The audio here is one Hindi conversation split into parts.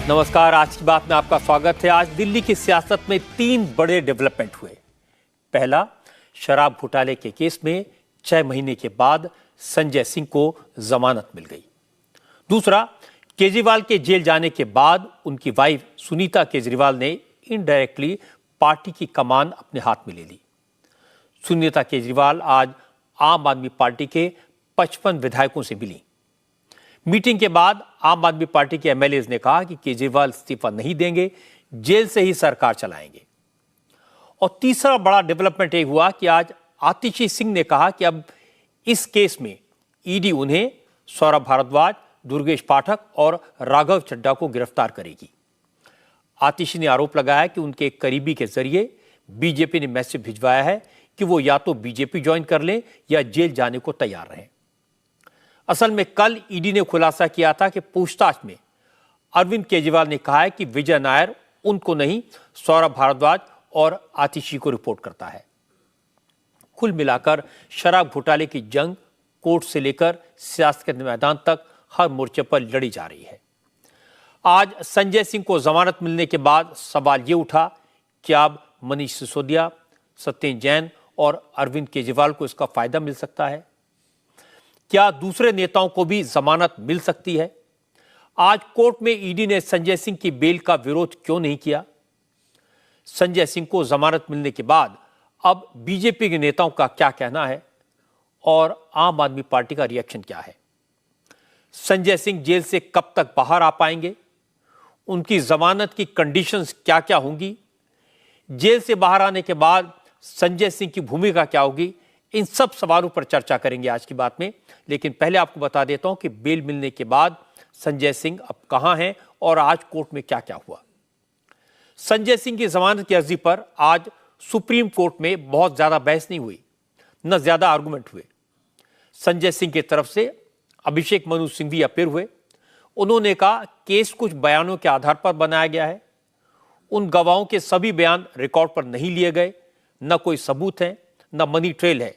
नमस्कार, आज की बात में आपका स्वागत है। आज दिल्ली की सियासत में 3 बड़े डेवलपमेंट हुए। पहला, शराब घोटाले के केस में 6 महीने के बाद संजय सिंह को जमानत मिल गई। दूसरा, केजरीवाल के जेल जाने के बाद उनकी वाइफ सुनीता केजरीवाल ने इनडायरेक्टली पार्टी की कमान अपने हाथ में ले ली। सुनीता केजरीवाल आज आम आदमी पार्टी के 55 विधायकों से मिली। मीटिंग के बाद आम आदमी पार्टी के एमएलएज ने कहा कि केजरीवाल इस्तीफा नहीं देंगे, जेल से ही सरकार चलाएंगे। और तीसरा बड़ा डेवलपमेंट ये हुआ कि आज आतिशी सिंह ने कहा कि अब इस केस में ईडी उन्हें, सौरभ भारद्वाज, दुर्गेश पाठक और राघव चड्ढा को गिरफ्तार करेगी। आतिशी ने आरोप लगाया कि उनके एक करीबी के जरिए बीजेपी ने मैसेज भिजवाया है कि वो या तो बीजेपी ज्वाइन कर लें या जेल जाने को तैयार रहें। असल में कल ईडी ने खुलासा किया था कि पूछताछ में अरविंद केजरीवाल ने कहा है कि विजय नायर उनको नहीं, सौरभ भारद्वाज और आतिशी को रिपोर्ट करता है। कुल मिलाकर शराब घोटाले की जंग कोर्ट से लेकर सियासत के मैदान तक हर मोर्चे पर लड़ी जा रही है। आज संजय सिंह को जमानत मिलने के बाद सवाल ये उठा कि अब मनीष सिसोदिया, सत्येंद्र जैन और अरविंद केजरीवाल को इसका फायदा मिल सकता है। क्या दूसरे नेताओं को भी जमानत मिल सकती है? आज कोर्ट में ईडी ने संजय सिंह की बेल का विरोध क्यों नहीं किया? संजय सिंह को जमानत मिलने के बाद अब बीजेपी के नेताओं का क्या कहना है और आम आदमी पार्टी का रिएक्शन क्या है? संजय सिंह जेल से कब तक बाहर आ पाएंगे? उनकी जमानत की कंडीशंस क्या क्या होंगी? जेल से बाहर आने के बाद संजय सिंह की भूमिका क्या होगी? इन सब सवालों पर चर्चा करेंगे आज की बात में। लेकिन पहले आपको बता देता हूं कि बेल मिलने के बाद संजय सिंह अब कहां हैं और आज कोर्ट में क्या क्या हुआ। संजय सिंह की जमानत की अर्जी पर आज सुप्रीम कोर्ट में बहुत ज्यादा बहस नहीं हुई, न ज्यादा आर्गुमेंट हुए। संजय सिंह की तरफ से अभिषेक मनु सिंघवी अपीयर हुए। उन्होंने कहा केस कुछ बयानों के आधार पर बनाया गया है, उन गवाहों के सभी बयान रिकॉर्ड पर नहीं लिए गए, न कोई सबूत है, न मनी ट्रेल है।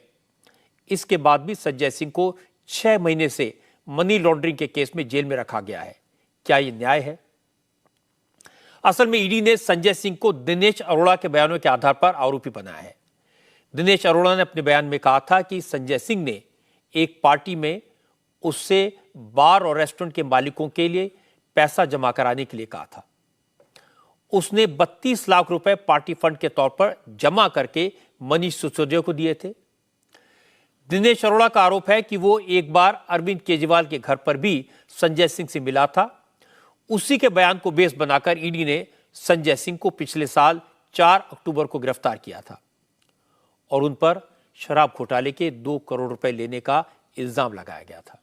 इसके बाद भी संजय सिंह को 6 महीने से मनी लॉन्ड्रिंग के केस में जेल में रखा गया है। क्या यह न्याय है? असल में ईडी ने संजय सिंह को दिनेश अरोड़ा के बयानों के आधार पर आरोपी बनाया है। दिनेश अरोड़ा ने अपने बयान में कहा था कि संजय सिंह ने एक पार्टी में उससे बार और रेस्टोरेंट के मालिकों के लिए पैसा जमा कराने के लिए कहा था। उसने 32 लाख रुपए पार्टी फंड के तौर पर जमा करके मनीष सिसोदिया को दिए थे। दिनेश अरोड़ा का आरोप है कि वो एक बार अरविंद केजरीवाल के घर पर भी संजय सिंह से मिला था। उसी के बयान को बेस बनाकर ईडी ने संजय सिंह को पिछले साल 4 अक्टूबर को गिरफ्तार किया था और उन पर शराब घोटाले के 2 करोड़ रुपए लेने का इल्जाम लगाया गया था।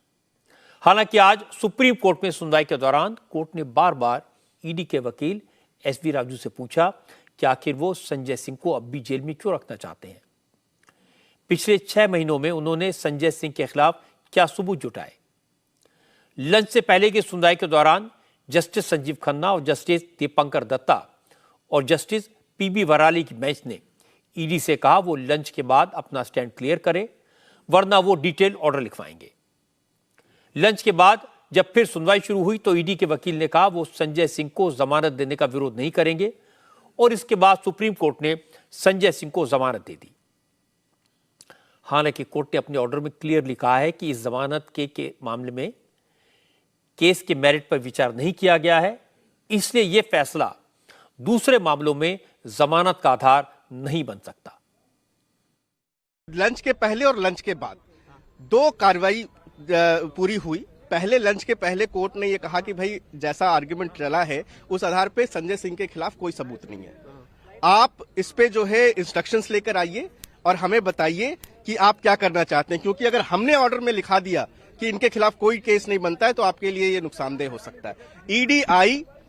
हालांकि आज सुप्रीम कोर्ट में सुनवाई के दौरान कोर्ट ने बार बार ईडी के वकील एसवी राजू से पूछा कि आखिर वो संजय सिंह को अब भी जेल में क्यों रखना चाहते हैं। पिछले 6 महीनों में उन्होंने संजय सिंह के खिलाफ क्या सबूत जुटाए। लंच से पहले की सुनवाई के दौरान जस्टिस संजीव खन्ना और जस्टिस दीपंकर दत्ता और जस्टिस पीबी वराली की बेंच ने ईडी से कहा वो लंच के बाद अपना स्टैंड क्लियर करे, वरना वो डिटेल ऑर्डर लिखवाएंगे। लंच के बाद जब फिर सुनवाई शुरू हुई तो ईडी के वकील ने कहा वो संजय सिंह को जमानत देने का विरोध नहीं करेंगे और इसके बाद सुप्रीम कोर्ट ने संजय सिंह को जमानत दे दी। हालांकि कोर्ट ने अपने ऑर्डर में क्लियरली कहा है कि इस जमानत के मामले में केस के मेरिट पर विचार नहीं किया गया है, इसलिए यह फैसला दूसरे मामलों में जमानत का आधार नहीं बन सकता। लंच के पहले और लंच के बाद 2 कार्रवाई पूरी हुई। पहले लंच के पहले कोर्ट ने यह कहा कि भाई जैसा आर्गुमेंट चला है उस आधार पे संजय सिंह के खिलाफ कोई सबूत नहीं है, आप इस पे जो है इंस्ट्रक्शंस लेकर आइए और हमें बताइए कि आप क्या करना चाहते हैं, क्योंकि अगर हमने ऑर्डर में लिखा दिया कि इनके खिलाफ कोई केस नहीं बनता है तो आपके लिए ये नुकसानदेह हो सकता है।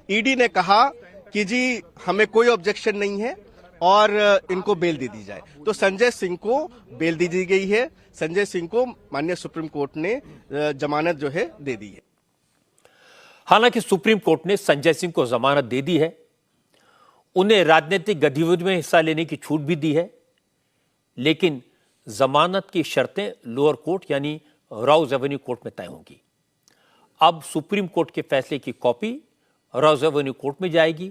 ईडी ने कहा कि जी हमें कोई ऑब्जेक्शन नहीं है और इनको बेल दे दी जाए, तो संजय सिंह को बेल दे दी गई है। संजय सिंह को माननीय सुप्रीम कोर्ट ने जमानत जो है दे दी है। हालांकि सुप्रीम कोर्ट ने संजय सिंह को जमानत दे दी है, उन्हें राजनीतिक गतिविधियों में हिस्सा लेने की छूट भी दी है, लेकिन जमानत की शर्तें लोअर कोर्ट यानी राउज एवेन्यू कोर्ट में तय होंगी। अब सुप्रीम कोर्ट के फैसले की कॉपी रॉज एवेन्यू कोर्ट में जाएगी,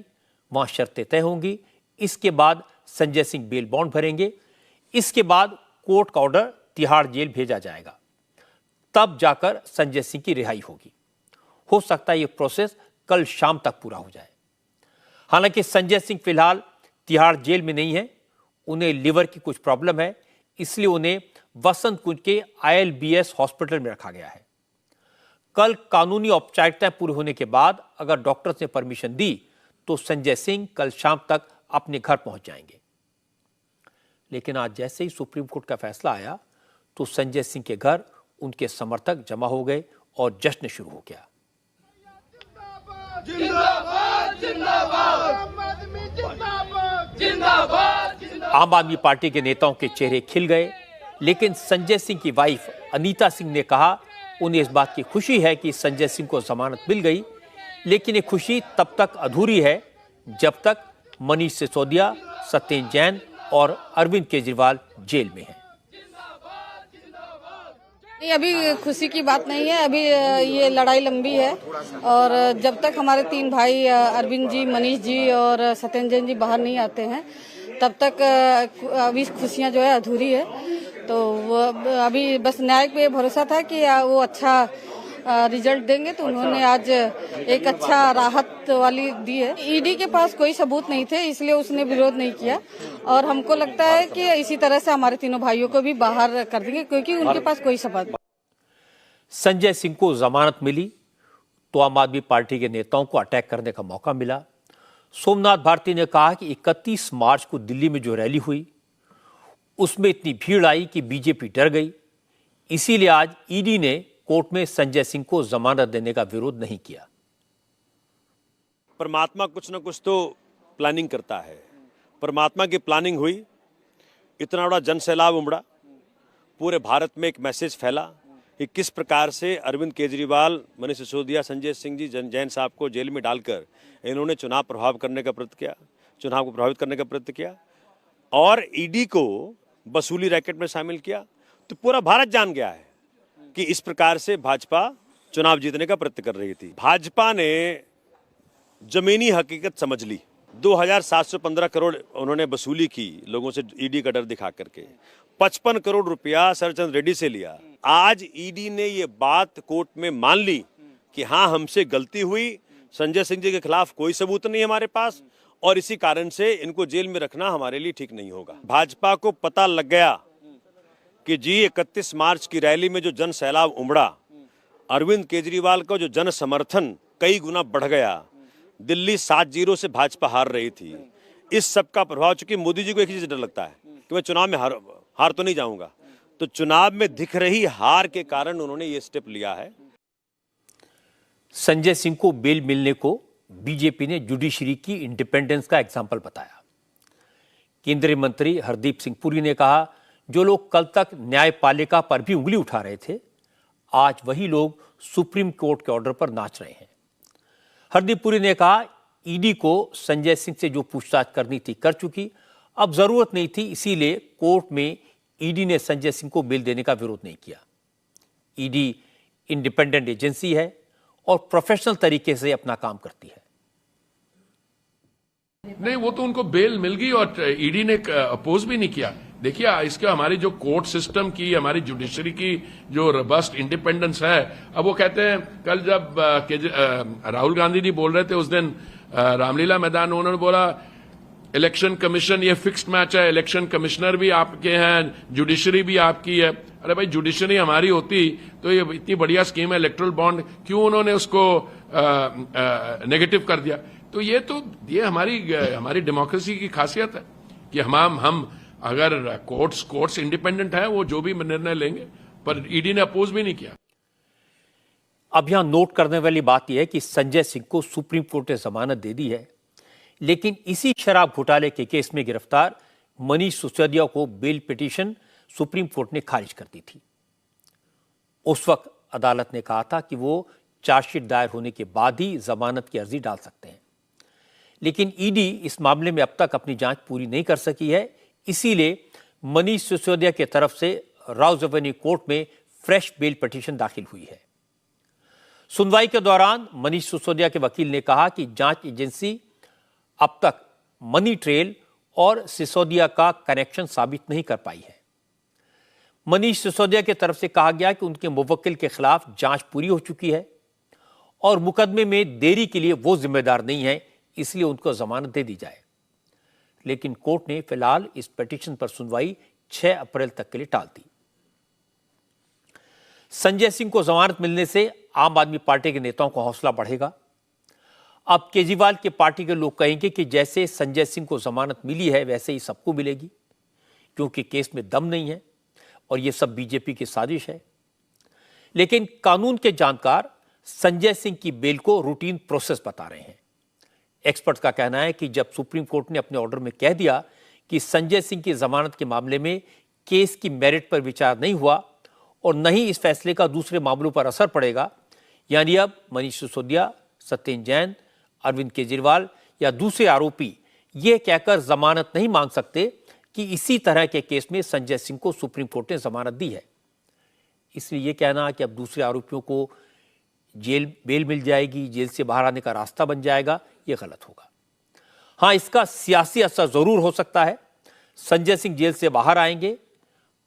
वहां शर्तें तय होंगी। इसके बाद संजय सिंह बेल बॉन्ड भरेंगे। इसके बाद कोर्ट का ऑर्डर तिहाड़ जेल भेजा जाएगा, तब जाकर संजय सिंह की रिहाई होगी। हो सकता है यह प्रोसेस कल शाम तक पूरा हो जाए। हालांकि संजय सिंह फिलहाल तिहाड़ जेल में नहीं है, उन्हें लिवर की कुछ प्रॉब्लम है, इसलिए उन्हें वसंत कुंज के ILBS हॉस्पिटल में रखा गया है। कल कानूनी औपचारिकताएं पूरी होने के बाद अगर डॉक्टर्स ने परमिशन दी तो संजय सिंह कल शाम तक अपने घर पहुंच जाएंगे। लेकिन आज जैसे ही सुप्रीम कोर्ट का फैसला आया तो संजय सिंह के घर उनके समर्थक जमा हो गए और जश्न शुरू हो गया। जिंदाबाद जिंदाबाद जिंदाबाद जिंदाबाद। आम आदमी पार्टी के नेताओं के चेहरे खिल गए, लेकिन संजय सिंह की वाइफ अनीता सिंह ने कहा उन्हें इस बात की खुशी है कि संजय सिंह को जमानत मिल गई, लेकिन ये खुशी तब तक अधूरी है जब तक मनीष सिसोदिया, सत्येंद्र जैन और अरविंद केजरीवाल जेल में हैं। नहीं, अभी खुशी की बात नहीं है। अभी ये लड़ाई लंबी है और जब तक हमारे 3 भाई अरविंद जी, मनीष जी और सत्येंद्र जैन जी बाहर नहीं आते हैं तब तक अभी खुशियां जो है अधूरी है। तो वो अभी बस न्याय पे भरोसा था कि वो अच्छा रिजल्ट देंगे, तो उन्होंने आज एक अच्छा राहत वाली दी है। ईडी के पास कोई सबूत नहीं थे, इसलिए उसने विरोध नहीं किया और हमको लगता है कि इसी तरह से हमारे तीनों भाइयों को भी बाहर कर देंगे क्योंकि उनके पास कोई सबूत। संजय सिंह को जमानत मिली तो आम आदमी पार्टी के नेताओं को अटैक करने का मौका मिला। सोमनाथ भारती ने कहा कि 31 मार्च को दिल्ली में जो रैली हुई उसमें इतनी भीड़ आई कि बीजेपी डर गई, इसीलिए आज ईडी ने कोर्ट में संजय सिंह को जमानत देने का विरोध नहीं किया। परमात्मा कुछ न कुछ तो प्लानिंग करता है। परमात्मा की प्लानिंग हुई, इतना बड़ा जन सैलाब उमड़ा, पूरे भारत में एक मैसेज फैला कि किस प्रकार से अरविंद केजरीवाल, मनीष सिसोदिया, संजय सिंह जी, जैन साहब को जेल में डालकर इन्होंने चुनाव प्रभावित करने का प्रयत्न किया और ईडी को वसूली रैकेट में शामिल किया। तो पूरा भारत जान गया है कि इस प्रकार से भाजपा चुनाव जीतने का प्रयत्न कर रही थी। भाजपा ने जमीनी हकीकत समझ ली। 2715 करोड़ उन्होंने वसूली की लोगों से ईडी का डर दिखा करके। 55 करोड़ रुपया सरचंद रेड्डी से लिया। आज ईडी ने ये बात कोर्ट में मान ली कि हाँ, हमसे गलती हुई, संजय सिंह जी के खिलाफ कोई सबूत नहीं है हमारे पास और इसी कारण से इनको जेल में रखना हमारे लिए ठीक नहीं होगा। भाजपा को पता लग गया कि जी 31 मार्च की रैली में जो जन सैलाब उमड़ा, अरविंद केजरीवाल का जो जन समर्थन कई गुना बढ़ गया, दिल्ली 7-0 से भाजपा हार रही थी। इस सब का प्रभाव, चूंकि मोदी जी को एक ही चीज डर लगता है कि मैं चुनाव में हार तो नहीं जाऊंगा, तो चुनाव में दिख रही हार के कारण उन्होंने ये स्टेप लिया है। संजय सिंह को बेल मिलने को बीजेपी ने जुडिशरी की इंडिपेंडेंस का एग्जाम्पल बताया। केंद्रीय मंत्री हरदीप सिंह पुरी ने कहा, जो लोग कल तक न्यायपालिका पर भी उंगली उठा रहे थे, आज वही लोग सुप्रीम कोर्ट के ऑर्डर पर नाच रहे हैं। हरदीप पुरी ने कहा, ईडी को संजय सिंह से जो पूछताछ करनी थी कर चुकी, अब जरूरत नहीं थी, इसीलिए कोर्ट में ईडी ने संजय सिंह को बेल देने का विरोध नहीं किया। ईडी इंडिपेंडेंट एजेंसी है और प्रोफेशनल तरीके से अपना काम करती है। नहीं, वो तो उनको बेल मिल गई और ईडी ने अपोज भी नहीं किया। देखिए, इसका हमारी जो कोर्ट सिस्टम की, हमारी जुडिशरी की जो रोबस्ट इंडिपेंडेंस है, अब वो कहते हैं, कल जब राहुल गांधी जी बोल रहे थे उस दिन रामलीला मैदान, उन्होंने बोला इलेक्शन कमीशन ये फिक्स्ड मैच है, इलेक्शन कमिश्नर भी आपके हैं, जुडिशरी भी आपकी है। अरे भाई, जुडिशरी हमारी होती तो ये इतनी बढ़िया स्कीम है इलेक्टोरल बॉन्ड, क्यों उन्होंने उसको नेगेटिव कर दिया? तो ये हमारी डेमोक्रेसी की खासियत है कि हम अगर कोर्ट्स इंडिपेंडेंट है, वो जो भी निर्णय लेंगे, पर ईडी ने अपोज भी नहीं किया। अब यहां नोट करने वाली बात यह है कि संजय सिंह को सुप्रीम कोर्ट ने जमानत दे दी है, लेकिन इसी शराब घोटाले के केस में गिरफ्तार मनीष सिसोदिया को बेल पिटीशन सुप्रीम कोर्ट ने खारिज कर दी थी। उस वक्त अदालत ने कहा था कि वो चार्जशीट दायर होने के बाद ही जमानत की अर्जी डाल सकते हैं, लेकिन ईडी इस मामले में अब तक अपनी जांच पूरी नहीं कर सकी है, इसीलिए मनीष सिसोदिया की तरफ से रॉज एवेन्यू कोर्ट में फ्रेश बेल पिटीशन दाखिल हुई है। सुनवाई के दौरान मनीष सिसोदिया के वकील ने कहा कि जांच एजेंसी अब तक मनी ट्रेल और सिसोदिया का कनेक्शन साबित नहीं कर पाई है। मनीष सिसोदिया की तरफ से कहा गया कि उनके मुवक्किल के खिलाफ जांच पूरी हो चुकी है और मुकदमे में देरी के लिए वो जिम्मेदार नहीं है, इसलिए उनको जमानत दे दी जाए। लेकिन कोर्ट ने फिलहाल इस पिटीशन पर सुनवाई 6 अप्रैल तक के लिए टाल दी। संजय सिंह को जमानत मिलने से आम आदमी पार्टी के नेताओं का हौसला बढ़ेगा। अब केजरीवाल की पार्टी के लोग कहेंगे कि जैसे संजय सिंह को जमानत मिली है वैसे ही सबको मिलेगी, क्योंकि केस में दम नहीं है और यह सब बीजेपी की साजिश है। लेकिन कानून के जानकार संजय सिंह की बेल को रूटीन प्रोसेस बता रहे हैं। एक्सपर्ट का कहना है कि जब सुप्रीम कोर्ट ने अपने ऑर्डर में कह दिया कि संजय सिंह की जमानत के मामले में केस की मेरिट पर विचार नहीं हुआ और न ही इस फैसले का दूसरे मामलों पर असर पड़ेगा, यानी अब मनीष सिसोदिया, सत्येंद्र जैन, अरविंद केजरीवाल या दूसरे आरोपी यह कहकर जमानत नहीं मांग सकते कि इसी तरह के केस में संजय सिंह को सुप्रीम कोर्ट ने जमानत दी है। इसलिए यह कहना कि अब दूसरे आरोपियों को बेल मिल जाएगी, जेल से बाहर आने का रास्ता बन जाएगा, यह गलत होगा। हां, इसका सियासी असर जरूर हो सकता है। संजय सिंह जेल से बाहर आएंगे,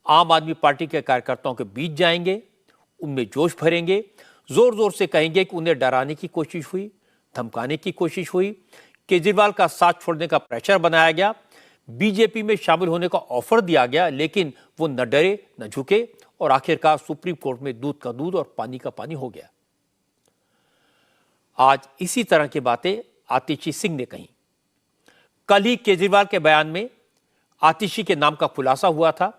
आम आदमी पार्टी के कार्यकर्ताओं के बीच जाएंगे, उनमें जोश भरेंगे, जोर जोर से कहेंगे कि उन्हें डराने की कोशिश हुई, धमकाने की कोशिश हुई, केजरीवाल का साथ छोड़ने का प्रेशर बनाया गया, बीजेपी में शामिल होने का ऑफर दिया गया, लेकिन वो न डरे न झुके और आखिरकार सुप्रीम कोर्ट में दूध का दूध और पानी का पानी हो गया। आज इसी तरह की बातें आतिशी सिंह ने कही। कल ही केजरीवाल के बयान में आतिशी के नाम का खुलासा हुआ था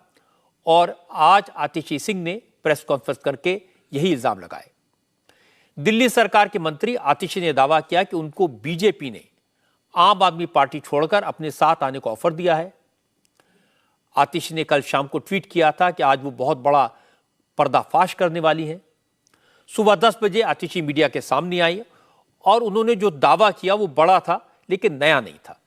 और आज आतिशी सिंह ने प्रेस कॉन्फ्रेंस करके यही इल्जाम लगाए। दिल्ली सरकार के मंत्री आतिशी ने दावा किया कि उनको बीजेपी ने आम आदमी पार्टी छोड़कर अपने साथ आने का ऑफर दिया है। आतिशी ने कल शाम को ट्वीट किया था कि आज वो बहुत बड़ा पर्दाफाश करने वाली हैं। सुबह 10 बजे आतिशी मीडिया के सामने आई और उन्होंने जो दावा किया वो बड़ा था लेकिन नया नहीं था।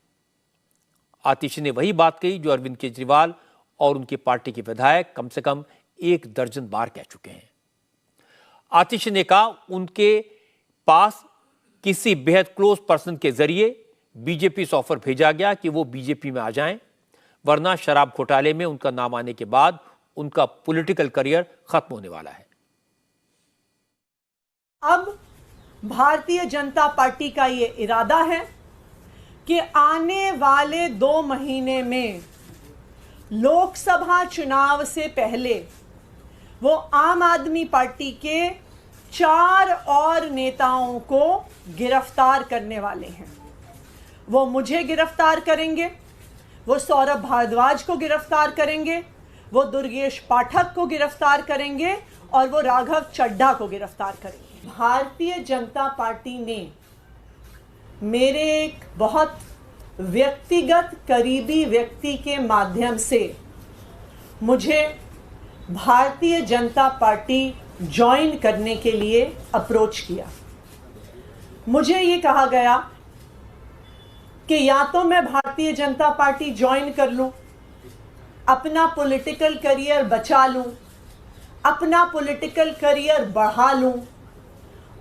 आतिशी ने वही बात कही जो अरविंद केजरीवाल और उनकी पार्टी के विधायक कम से कम 1 दर्जन बार कह चुके हैं। आतिशी ने कहा उनके पास किसी बेहद क्लोज पर्सन के जरिए बीजेपी से ऑफर भेजा गया कि वो बीजेपी में आ जाएं, वरना शराब घोटाले में उनका नाम आने के बाद उनका पॉलिटिकल करियर खत्म होने वाला है। अब भारतीय जनता पार्टी का ये इरादा है कि आने वाले 2 महीने में लोकसभा चुनाव से पहले वो आम आदमी पार्टी के 4 और नेताओं को गिरफ्तार करने वाले हैं। वो मुझे गिरफ्तार करेंगे, वो सौरभ भारद्वाज को गिरफ्तार करेंगे, वो दुर्गेश पाठक को गिरफ्तार करेंगे और वो राघव चड्ढा को गिरफ्तार करेंगे। भारतीय जनता पार्टी ने मेरे एक बहुत व्यक्तिगत करीबी व्यक्ति के माध्यम से मुझे भारतीय जनता पार्टी ज्वाइन करने के लिए अप्रोच किया। मुझे ये कहा गया कि या तो मैं भारतीय जनता पार्टी ज्वाइन कर लूं, अपना पॉलिटिकल करियर बचा लूं, अपना पॉलिटिकल करियर बढ़ा लूं,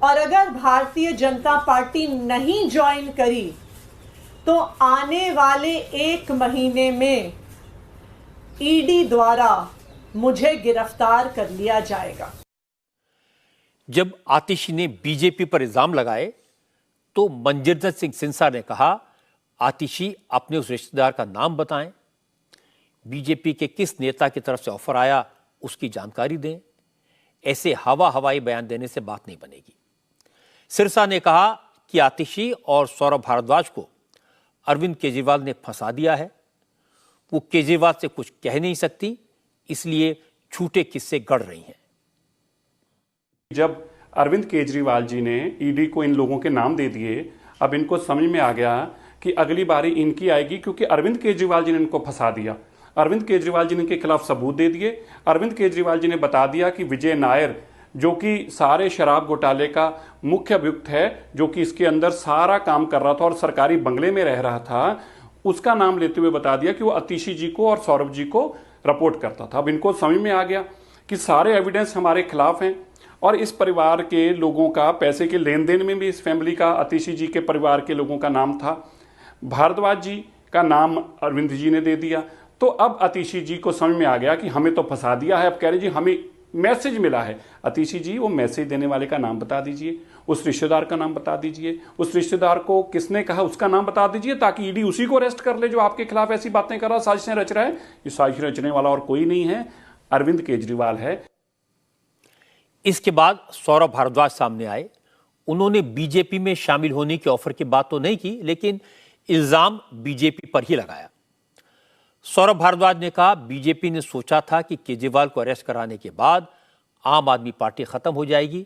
और अगर भारतीय जनता पार्टी नहीं ज्वाइन करी तो आने वाले 1 महीने में ईडी द्वारा मुझे गिरफ्तार कर लिया जाएगा। जब आतिशी ने बीजेपी पर इल्जाम लगाए तो मंजिंदर सिंह सिंसा ने कहा आतिशी अपने उस रिश्तेदार का नाम बताएं, बीजेपी के किस नेता की तरफ से ऑफर आया उसकी जानकारी दें। ऐसे हवाई बयान देने से बात नहीं बनेगी। सिरसा ने कहा कि आतिशी और सौरभ भारद्वाज को अरविंद केजरीवाल ने फंसा दिया है, वो केजरीवाल से कुछ कह नहीं सकती, इसलिए झूठे किस्से गढ़ रही हैं। जब अरविंद केजरीवाल जी ने ईडी को इन लोगों के नाम दे दिए, अब इनको समझ में आ गया कि अगली बारी इनकी आएगी, क्योंकि अरविंद केजरीवाल जी ने इनको फंसा दिया। अरविंद केजरीवाल जी ने इनके खिलाफ सबूत दे दिए। अरविंद केजरीवाल जी ने बता दिया कि विजय नायर, जो कि सारे शराब घोटाले का मुख्य अभियुक्त है, जो कि इसके अंदर सारा काम कर रहा था और सरकारी बंगले में रह रहा था, उसका नाम लेते हुए बता दिया कि वो आतिशी जी को और सौरभ जी को रिपोर्ट करता था। अब इनको समझ में आ गया कि सारे एविडेंस हमारे खिलाफ हैं और इस परिवार के लोगों का पैसे के लेन देन में भी इस फैमिली का, आतिशी जी के परिवार के लोगों का नाम था। भारद्वाज जी का नाम अरविंद जी ने दे दिया। तो अब आतिशी जी को समझ में आ गया कि हमें तो फंसा दिया है। अब कह रहे जी हमें मैसेज मिला है। आतिशी जी, वो मैसेज देने वाले का नाम बता दीजिए, उस रिश्तेदार का नाम बता दीजिए, उस रिश्तेदार को किसने कहा उसका नाम बता दीजिए, ताकि ईडी उसी को अरेस्ट कर ले जो आपके खिलाफ ऐसी बातें कर रहा, साजिशें रच रहा है। ये साजिश रचने वाला और कोई नहीं है, अरविंद केजरीवाल है। इसके बाद सौरभ भारद्वाज सामने आए। उन्होंने बीजेपी में शामिल होने की ऑफर की बात तो नहीं की, लेकिन इल्जाम बीजेपी पर ही लगाया। सौरभ भारद्वाज ने कहा, बीजेपी ने सोचा था कि केजरीवाल को अरेस्ट कराने के बाद आम आदमी पार्टी खत्म हो जाएगी,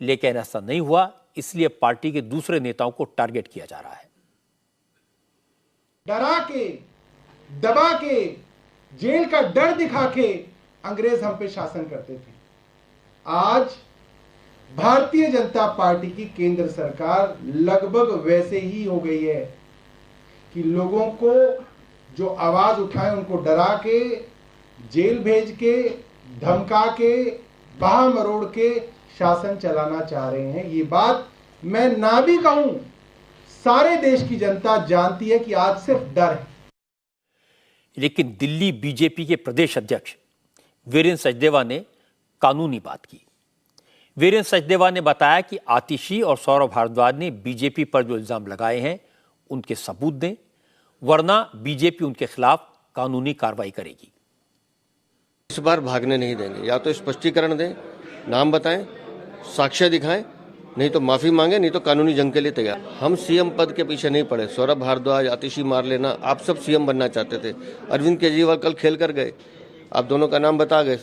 लेकिन ऐसा नहीं हुआ, इसलिए पार्टी के दूसरे नेताओं को टारगेट किया जा रहा है। डरा के, दबा के, जेल का डर दिखा के अंग्रेज हम पे शासन करते थे। आज भारतीय जनता पार्टी की केंद्र सरकार लगभग वैसे ही हो गई है कि लोगों को जो आवाज उठाए उनको डरा के, जेल भेज के, धमका के, बाह मरोड़ के शासन चलाना चाह रहे हैं। ये बात मैं ना भी कहूं, सारे देश की जनता जानती है कि आज सिर्फ डर है। लेकिन दिल्ली बीजेपी के प्रदेश अध्यक्ष वीरेंद्र सचदेवा ने कानूनी बात की। वीरेंद्र सचदेवा ने बताया कि आतिशी और सौरभ भारद्वाज ने बीजेपी पर जो इल्जाम लगाए हैं उनके सबूत दें, वरना बीजेपी उनके खिलाफ कानूनी कार्रवाई करेगी। इस बार भागने नहीं देंगे, या तो स्पष्टीकरण दें, नाम बताएं, साक्ष्य दिखाएं, नहीं तो माफी मांगे, नहीं तो कानूनी जंग के लिए तैयार। हम सीएम पद के पीछे नहीं पड़े। सौरभ भारद्वाज, आतिशी मार लेना, आप सब सीएम बनना चाहते थे। अरविंद केजरीवाल कल खेल कर गए, आप दोनों का नाम बता गए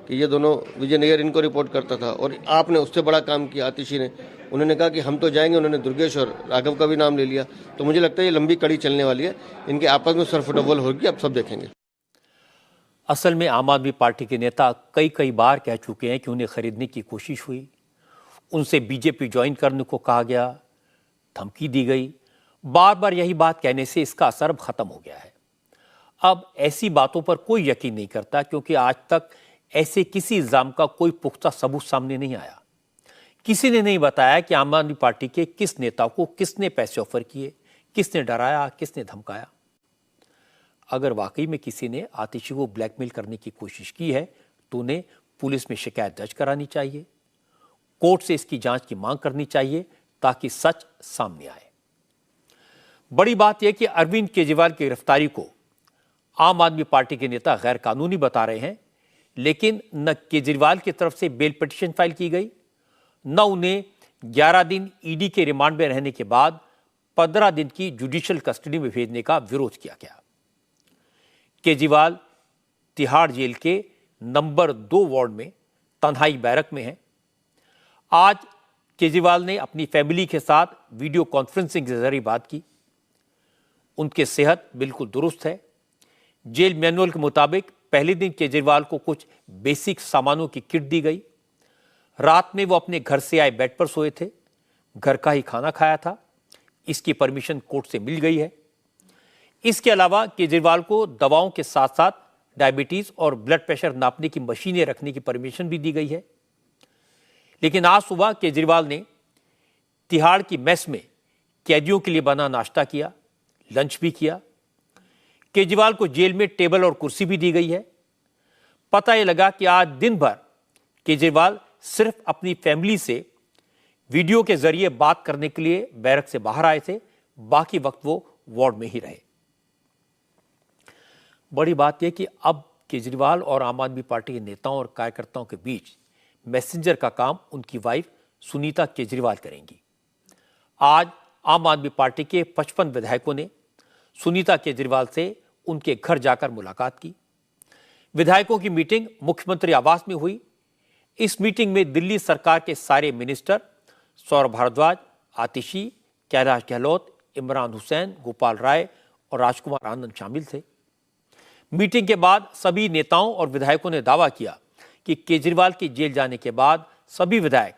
कि ये दोनों, विजय नैयर इनको रिपोर्ट करता था, और आपने उससे बड़ा काम किया। आतिशी ने, उन्होंने कहा कि हम तो जाएंगे, उन्होंने दुर्गेश और राघव का भी नाम ले लिया। तो मुझे लगता है ये लंबी कड़ी चलने वाली है, इनके आपस में सरफुटबॉल होगी, आप सब देखेंगे। असल में आम आदमी पार्टी के नेता कई बार कह चुके हैं कि उन्हें खरीदने की कोशिश हुई, उनसे बीजेपी ज्वाइन करने को कहा गया, धमकी दी गई। बार बार यही बात कहने से इसका असर अब खत्म हो गया है। अब ऐसी बातों पर कोई यकीन नहीं करता, क्योंकि आज तक ऐसे किसी इल्जाम का कोई पुख्ता सबूत सामने नहीं आया। किसी ने नहीं बताया कि आम आदमी पार्टी के किस नेता को किसने पैसे ऑफर किए, किसने डराया, किसने धमकाया। अगर वाकई में किसी ने आतिशी को ब्लैकमेल करने की कोशिश की है तो उन्हें पुलिस में शिकायत दर्ज करानी चाहिए, कोर्ट से इसकी जांच की मांग करनी चाहिए, ताकि सच सामने आए। बड़ी बात यह कि अरविंद केजरीवाल की गिरफ्तारी को आम आदमी पार्टी के नेता गैर कानूनी बता रहे हैं, लेकिन न केजरीवाल की तरफ से बेल पिटीशन फाइल की गई, न उन्हें 11 दिन ईडी के रिमांड में रहने के बाद 15 दिन की जुडिशियल कस्टडी में भेजने का विरोध किया गया। केजरीवाल तिहाड़ जेल के नंबर 2 वार्ड में तन्हाई बैरक में हैं। आज केजरीवाल ने अपनी फैमिली के साथ वीडियो कॉन्फ्रेंसिंग के जरिए बात की। उनकी सेहत बिल्कुल दुरुस्त है। जेल मैनुअल के मुताबिक पहले दिन केजरीवाल को कुछ बेसिक सामानों की किट दी गई। रात में वो अपने घर से आए बेड पर सोए थे, घर का ही खाना खाया था। इसकी परमिशन कोर्ट से मिल गई है। इसके अलावा केजरीवाल को दवाओं के साथ साथ डायबिटीज और ब्लड प्रेशर नापने की मशीनें रखने की परमिशन भी दी गई है। लेकिन आज सुबह केजरीवाल ने तिहाड़ की मेस में कैदियों के लिए बना नाश्ता किया, लंच भी किया। केजरीवाल को जेल में टेबल और कुर्सी भी दी गई है। पता यह लगा कि आज दिन भर केजरीवाल सिर्फ अपनी फैमिली से वीडियो के जरिए बात करने के लिए बैरक से बाहर आए थे, बाकी वक्त वो वार्ड में ही रहे। बड़ी बात यह कि अब केजरीवाल और आम आदमी पार्टी के नेताओं और कार्यकर्ताओं के बीच मैसेंजर का काम उनकी वाइफ सुनीता केजरीवाल करेंगी। आज आम आदमी पार्टी के 55 विधायकों ने सुनीता केजरीवाल से उनके घर जाकर मुलाकात की। विधायकों की मीटिंग मुख्यमंत्री आवास में हुई। इस मीटिंग में दिल्ली सरकार के सारे मिनिस्टर सौरभ भारद्वाज, आतिशी, कैलाश गहलोत, इमरान हुसैन, गोपाल राय और राजकुमार आनंद शामिल थे। मीटिंग के बाद सभी नेताओं और विधायकों ने दावा किया कि केजरीवाल के जेल जाने के बाद सभी विधायक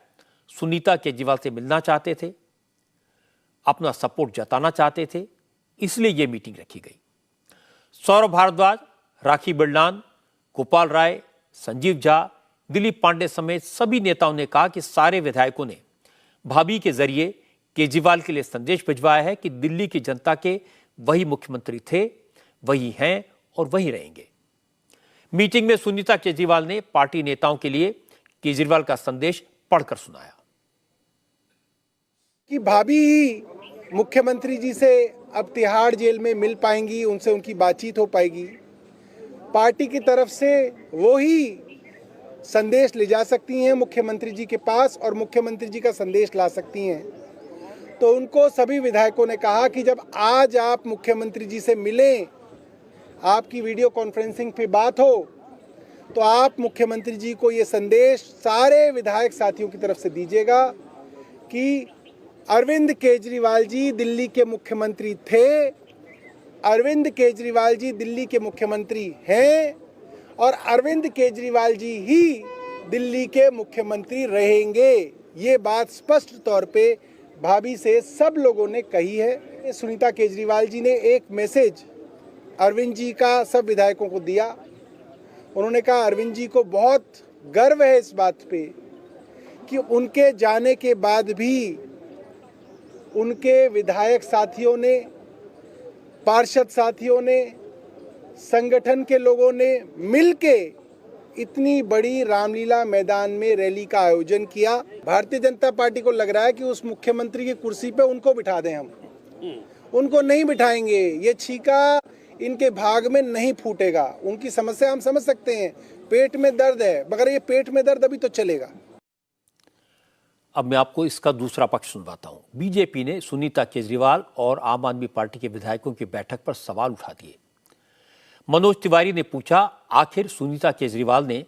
सुनीता केजरीवाल से मिलना चाहते थे, अपना सपोर्ट जताना चाहते थे, इसलिए यह मीटिंग रखी गई। सौरभ भारद्वाज, राखी बिरलान, गोपाल राय, संजीव झा, दिलीप पांडे समेत सभी नेताओं ने कहा कि सारे विधायकों ने भाभी के जरिए केजरीवाल के लिए संदेश भिजवाया है कि दिल्ली की जनता के वही मुख्यमंत्री थे, वही हैं और वही रहेंगे। मीटिंग में सुनीता केजरीवाल ने पार्टी नेताओं के लिए केजरीवाल का संदेश पढ़कर सुनाया कि भाभी ही मुख्यमंत्री जी से अब तिहाड़ जेल में मिल पाएंगी, उनसे उनकी बातचीत हो पाएगी। पार्टी की तरफ से वो ही संदेश ले जा सकती हैं मुख्यमंत्री जी के पास और मुख्यमंत्री जी का संदेश ला सकती हैं। तो उनको सभी विधायकों ने कहा कि जब आज आप मुख्यमंत्री जी से मिलें, आपकी वीडियो कॉन्फ्रेंसिंग पे बात हो, तो आप मुख्यमंत्री जी को ये संदेश सारे विधायक साथियों की तरफ से दीजिएगा कि अरविंद केजरीवाल जी दिल्ली के मुख्यमंत्री थे, अरविंद केजरीवाल जी दिल्ली के मुख्यमंत्री हैं और अरविंद केजरीवाल जी ही दिल्ली के मुख्यमंत्री रहेंगे। ये बात स्पष्ट तौर पे भाभी से सब लोगों ने कही है। सुनीता केजरीवाल जी ने एक मैसेज अरविंद जी का सब विधायकों को दिया। उन्होंने कहा अरविंद जी को बहुत गर्व है इस बात पे कि उनके जाने के बाद भी उनके विधायक साथियों ने, पार्षद साथियों ने, संगठन के लोगों ने मिलके इतनी बड़ी रामलीला मैदान में रैली का आयोजन किया। भारतीय जनता पार्टी को लग रहा है कि उस मुख्यमंत्री की कुर्सी पे उनको बिठा दें। हम उनको नहीं बिठाएंगे। ये छीका इनके भाग में नहीं फूटेगा। उनकी समस्या हम समझ सकते हैं, पेट में दर्द है, मगर ये पेट में दर्द अभी तो चलेगा। अब मैं आपको इसका दूसरा पक्ष सुनवाता हूं। बीजेपी ने सुनीता केजरीवाल और आम आदमी पार्टी के विधायकों की बैठक पर सवाल उठा दिए। मनोज तिवारी ने पूछा, आखिर सुनीता केजरीवाल ने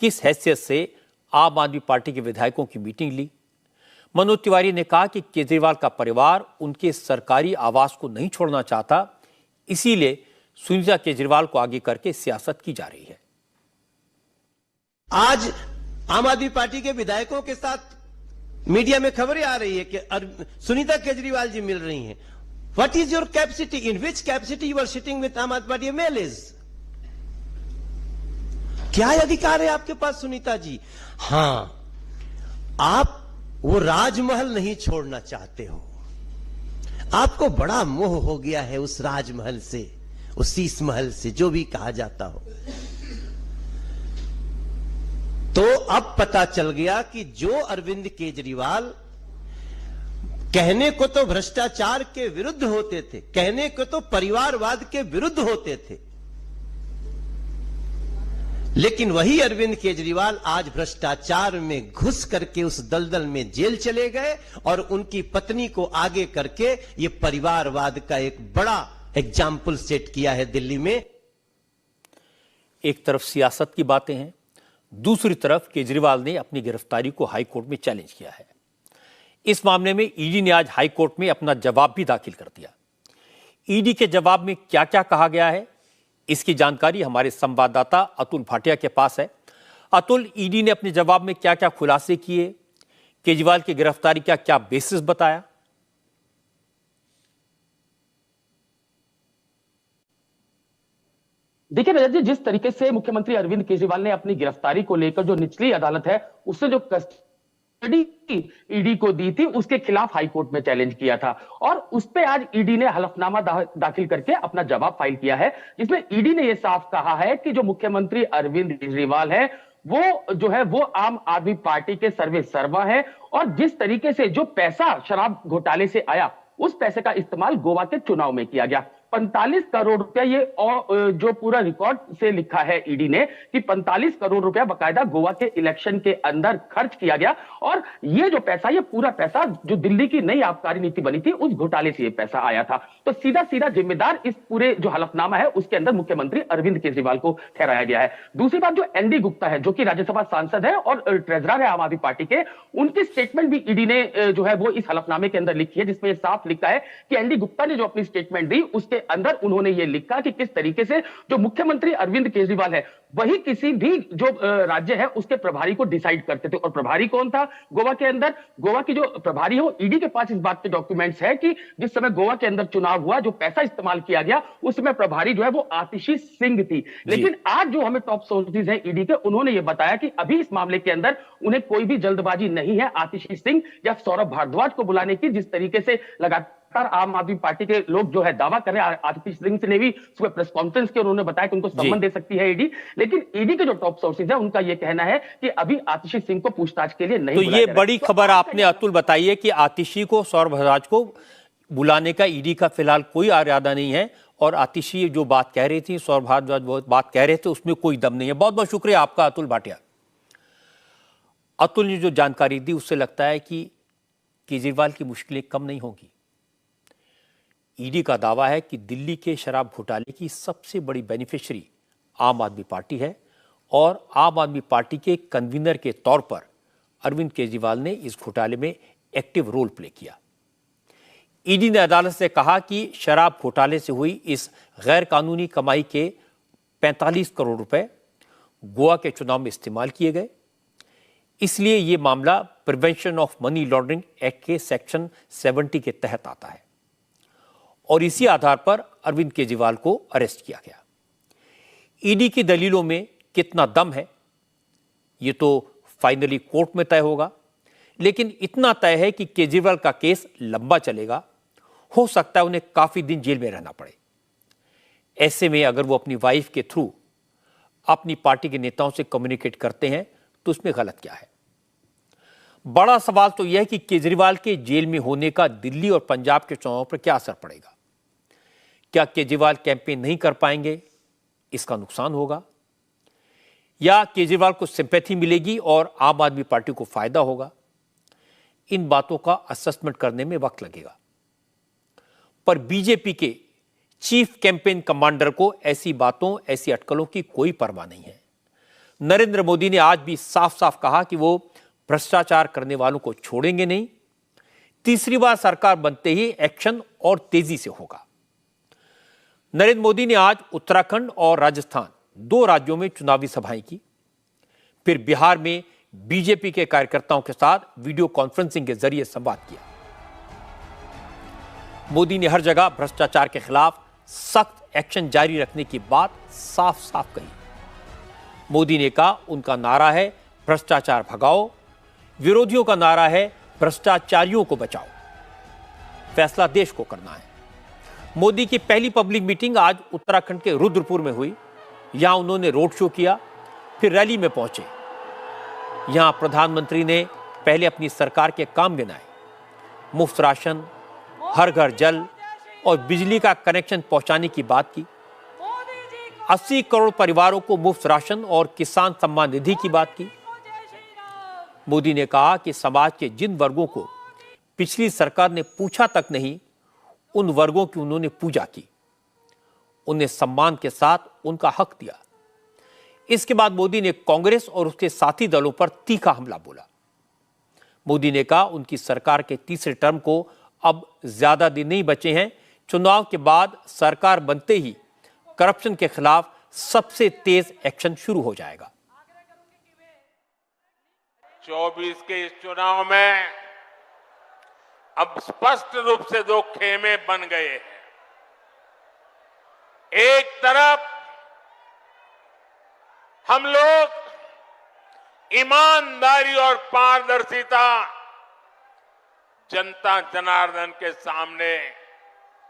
किस हैसियत से आम आदमी पार्टी के विधायकों की मीटिंग ली? मनोज तिवारी ने कहा कि केजरीवाल का परिवार उनके सरकारी आवास को नहीं छोड़ना चाहता, इसीलिए सुनीता केजरीवाल को आगे करके सियासत की जा रही है। आज आम आदमी पार्टी के विधायकों के साथ मीडिया में खबरें आ रही है कि सुनीता केजरीवाल जी मिल रही हैं। What is your capacity? In which capacity you are sitting with आम आदमी पार्टी MLAs? क्या अधिकार है आपके पास सुनीता जी? हां, आप वो राजमहल नहीं छोड़ना चाहते हो। आपको बड़ा मोह हो गया है उस राजमहल से, उस शीश महल से, जो भी कहा जाता हो। तो अब पता चल गया कि जो अरविंद केजरीवाल कहने को तो भ्रष्टाचार के विरुद्ध होते थे, कहने को तो परिवारवाद के विरुद्ध होते थे, लेकिन वही अरविंद केजरीवाल आज भ्रष्टाचार में घुस करके उस दलदल में जेल चले गए और उनकी पत्नी को आगे करके ये परिवारवाद का एक बड़ा एग्जाम्पल सेट किया है दिल्ली में। एक तरफ सियासत की बातें हैं, दूसरी तरफ केजरीवाल ने अपनी गिरफ्तारी को हाईकोर्ट में चैलेंज किया है। इस मामले में ईडी ने आज हाईकोर्ट में अपना जवाब भी दाखिल कर दिया। ईडी के जवाब में क्या क्या कहा गया है, इसकी जानकारी हमारे संवाददाता अतुल भाटिया के पास है। अतुल, ईडी ने अपने जवाब में क्या क्या खुलासे किए, केजरीवाल की गिरफ्तारी का क्या बेसिस बताया? देखिए रजत जी, जिस तरीके से मुख्यमंत्री अरविंद केजरीवाल ने अपनी गिरफ्तारी को लेकर जो निचली अदालत है उससे जो कस्टडी ईडी को दी थी, उसके खिलाफ हाईकोर्ट में चैलेंज किया था और उस पे आज ईडी ने हलफनामा दाखिल करके अपना जवाब फाइल किया है, जिसमें ईडी ने यह साफ कहा है कि जो मुख्यमंत्री अरविंद केजरीवाल है वो जो है वो आम आदमी पार्टी के सर्वे सर्वा है और जिस तरीके से जो पैसा शराब घोटाले से आया उस पैसे का इस्तेमाल गोवा के चुनाव में किया गया। 45 करोड़ रुपया, ये और जो पूरा रिकॉर्ड से लिखा है ईडी ने कि 45 करोड़ रुपया बकायदा गोवा के इलेक्शन के अंदर खर्च किया गया और ये जो पैसा, ये पूरा पैसा जो दिल्ली की नई आबकारी नीति बनी थी उस घोटाले से ये पैसा आया था। तो सीधा सीधा जिम्मेदार इस पूरे जो हलफनामा है उसके अंदर मुख्यमंत्री अरविंद केजरीवाल को ठहराया गया है। दूसरी बात, जो एनडी गुप्ता है जो कि राज्यसभा सांसद है और ट्रेजरर है आम आदमी पार्टी के, उनकी स्टेटमेंट भी ईडी ने जो है वो इस हलफनामे के अंदर लिखी है, जिसमें साफ लिखा है कि एनडी गुप्ता ने जो अपनी स्टेटमेंट दी उसके के अंदर उन्होंने ये लिखा कि किस तरीके से जो मुख्यमंत्री अरविंद केजरीवाल है वही किसी भी जो राज्य है उसके प्रभारी को डिसाइड करते थे। और प्रभारी कौन था गोवा के अंदर? गोवा की जो प्रभारी है वो ईडी के पास इस बात के डॉक्यूमेंट्स है कि जिस समय गोवा के अंदर चुनाव हुआ, जो पैसा इस्तेमाल किया गया, उस समय प्रभारी जो है वो आतिशी सिंह थी। लेकिन आज जो हमें टॉप सोर्सेज है ईडी के, उन्होंने ये बताया कि अभी इस मामले के अंदर उन्हें कोई भी जल्दबाजी नहीं है आतिशी सिंह या सौरभ भारद्वाज को बुलाने की, जिस तरीके से लगातार आम आदमी पार्टी के लोग जो है दावा कर रहे हैं। आतिशी सिंह ने भी सुबह प्रेस कॉन्फ्रेंस की, उन्होंने बताया कि उनको सम्मन दे सकती है ईडी, लेकिन ईडी के जो टॉप सोर्सेज है उनका यह कहना है कि अभी आतिशी सिंह को पूछताछ के लिए नहीं तो बुलाया ये जा रहा है। बड़ी खबर आपने अतुल बताई है कि आतिशी को, सौरभ भारद्वाज को बुलाने का ईडी का फिलहाल कोई इरादा नहीं है, और आतिशी जो बात कह रही थी, सौरभ भारद्वाज वो बात कह रहे थे, उसमें कोई दम नहीं है। बहुत बहुत शुक्रिया आपका अतुल भाटिया। अतुल ने जो जानकारी दी उससे लगता है कि केजरीवाल की मुश्किलें कम नहीं होंगी। ईडी का दावा है कि दिल्ली के शराब घोटाले की सबसे बड़ी बेनिफिशियरी आम आदमी पार्टी है, और आम आदमी पार्टी के कन्वीनर के तौर पर अरविंद केजरीवाल ने इस घोटाले में एक्टिव रोल प्ले किया। ईडी ने अदालत से कहा कि शराब घोटाले से हुई इस गैर कानूनी कमाई के 45 करोड़ रुपए गोवा के चुनाव में इस्तेमाल किए गए, इसलिए यह मामला prevention of money laundering act के सेक्शन 70 के तहत आता है, और इसी आधार पर अरविंद केजरीवाल को अरेस्ट किया गया। ईडी की दलीलों में कितना दम है ये तो फाइनली कोर्ट में तय होगा, लेकिन इतना तय है कि केजरीवाल का केस लंबा चलेगा, हो सकता है उन्हें काफी दिन जेल में रहना पड़े। ऐसे में अगर वो अपनी वाइफ के थ्रू अपनी पार्टी के नेताओं से कम्युनिकेट करते हैं तो उसमें गलत क्या है? बड़ा सवाल तो यह है कि केजरीवाल के जेल में होने का दिल्ली और पंजाब के चुनाव पर क्या असर पड़ेगा। क्या केजरीवाल कैंपेन नहीं कर पाएंगे, इसका नुकसान होगा, या केजरीवाल को सिंपैथी मिलेगी और आम आदमी पार्टी को फायदा होगा? इन बातों का असेसमेंट करने में वक्त लगेगा। पर बीजेपी के चीफ कैंपेन कमांडर को ऐसी बातों, ऐसी अटकलों की कोई परवाह नहीं है। नरेंद्र मोदी ने आज भी साफ साफ कहा कि वो भ्रष्टाचार करने वालों को छोड़ेंगे नहीं। तीसरी बार सरकार बनते ही एक्शन और तेजी से होगा। नरेंद्र मोदी ने आज उत्तराखंड और राजस्थान, 2 राज्यों में चुनावी सभाएं की, फिर बिहार में बीजेपी के कार्यकर्ताओं के साथ वीडियो कॉन्फ्रेंसिंग के जरिए संवाद किया। मोदी ने हर जगह भ्रष्टाचार के खिलाफ सख्त एक्शन जारी रखने की बात साफ साफ कही। मोदी ने कहा उनका नारा है भ्रष्टाचार भगाओ, विरोधियों का नारा है भ्रष्टाचारियों को बचाओ। फैसला देश को करना है। मोदी की पहली पब्लिक मीटिंग आज उत्तराखंड के रुद्रपुर में हुई। यहां उन्होंने रोड शो किया, फिर रैली में पहुंचे। यहां प्रधानमंत्री ने पहले अपनी सरकार के काम गिनाए। मुफ्त राशन, हर घर जल और बिजली का कनेक्शन पहुंचाने की बात की। 80 करोड़ परिवारों को मुफ्त राशन और किसान सम्मान निधि की बात की। मोदी ने कहा कि समाज के जिन वर्गों को पिछली सरकार ने पूछा तक नहीं, उन वर्गों की उन्होंने पूजा की, उन्हें सम्मान के साथ उनका हक दिया। इसके बाद मोदी ने कांग्रेस और उसके साथी दलों पर तीखा हमला बोला। मोदी ने कहा उनकी सरकार के तीसरे टर्म को अब ज्यादा दिन नहीं बचे हैं। चुनाव के बाद सरकार बनते ही करप्शन के खिलाफ सबसे तेज एक्शन शुरू हो जाएगा। 24 के इस चुनाव में अब स्पष्ट रूप से 2 खेमे बन गए हैं। एक तरफ हम लोग ईमानदारी और पारदर्शिता जनता जनार्दन के सामने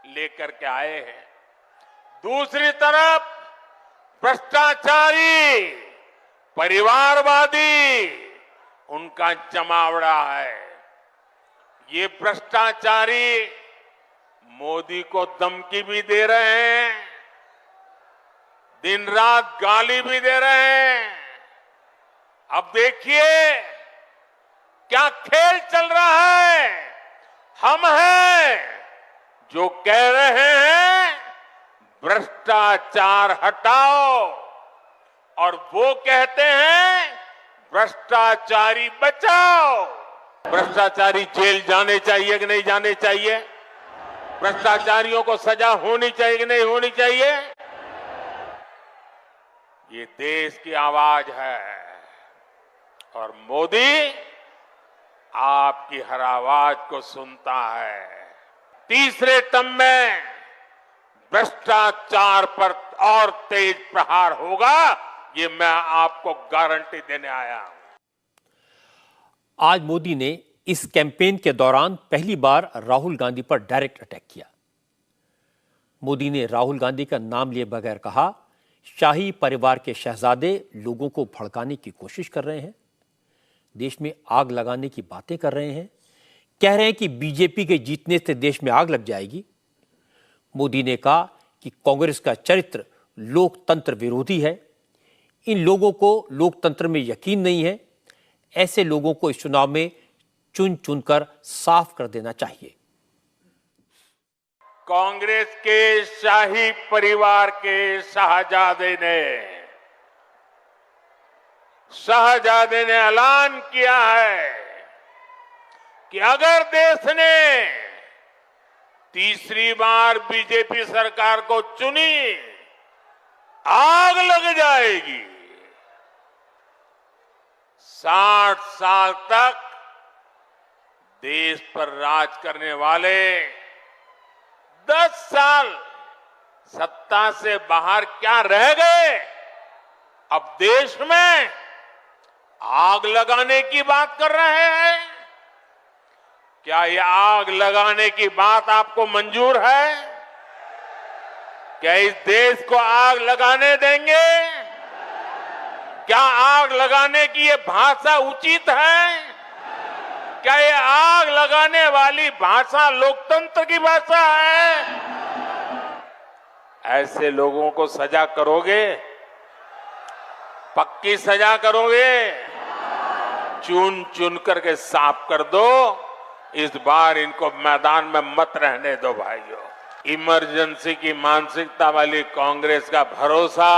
लेकर के आए हैं। दूसरी तरफ भ्रष्टाचारी, परिवारवादी, उनका जमावड़ा है। ये भ्रष्टाचारी मोदी को धमकी भी दे रहे हैं, दिन रात गाली भी दे रहे हैं। अब देखिए क्या खेल चल रहा है। हम हैं जो कह रहे हैं भ्रष्टाचार हटाओ, और वो कहते हैं भ्रष्टाचारी बचाओ। भ्रष्टाचारी जेल जाने चाहिए कि नहीं जाने चाहिए? भ्रष्टाचारियों को सजा होनी चाहिए कि नहीं होनी चाहिए? ये देश की आवाज है और मोदी आपकी हर आवाज को सुनता है। तीसरे टर्म में भ्रष्टाचार पर और तेज प्रहार होगा, ये मैं आपको गारंटी देने आया हूं। आज मोदी ने इस कैंपेन के दौरान पहली बार राहुल गांधी पर डायरेक्ट अटैक किया। मोदी ने राहुल गांधी का नाम लिए बगैर कहा, शाही परिवार के शहजादे लोगों को भड़काने की कोशिश कर रहे हैं, देश में आग लगाने की बातें कर रहे हैं, कह रहे हैं कि बीजेपी के जीतने से देश में आग लग जाएगी। मोदी ने कहा कि कांग्रेस का चरित्र लोकतंत्र विरोधी है, इन लोगों को लोकतंत्र में यकीन नहीं है, ऐसे लोगों को इस चुनाव में चुन चुनकर साफ कर देना चाहिए। कांग्रेस के शाही परिवार के शहजादे ने ऐलान किया है कि अगर देश ने तीसरी बार बीजेपी सरकार को चुनी, आग लग जाएगी। 60 साल तक देश पर राज करने वाले 10 साल सत्ता से बाहर क्या रह गए? अब देश में आग लगाने की बात कर रहे हैं। क्या ये आग लगाने की बात आपको मंजूर है? क्या इस देश को आग लगाने देंगे? क्या आग लगाने की ये भाषा उचित है? क्या ये आग लगाने वाली भाषा लोकतंत्र की भाषा है? ऐसे लोगों को सजा करोगे? पक्की सजा करोगे? चुन चुन करके साफ कर दो। इस बार इनको मैदान में मत रहने दो भाइयों। इमरजेंसी की मानसिकता वाली कांग्रेस का भरोसा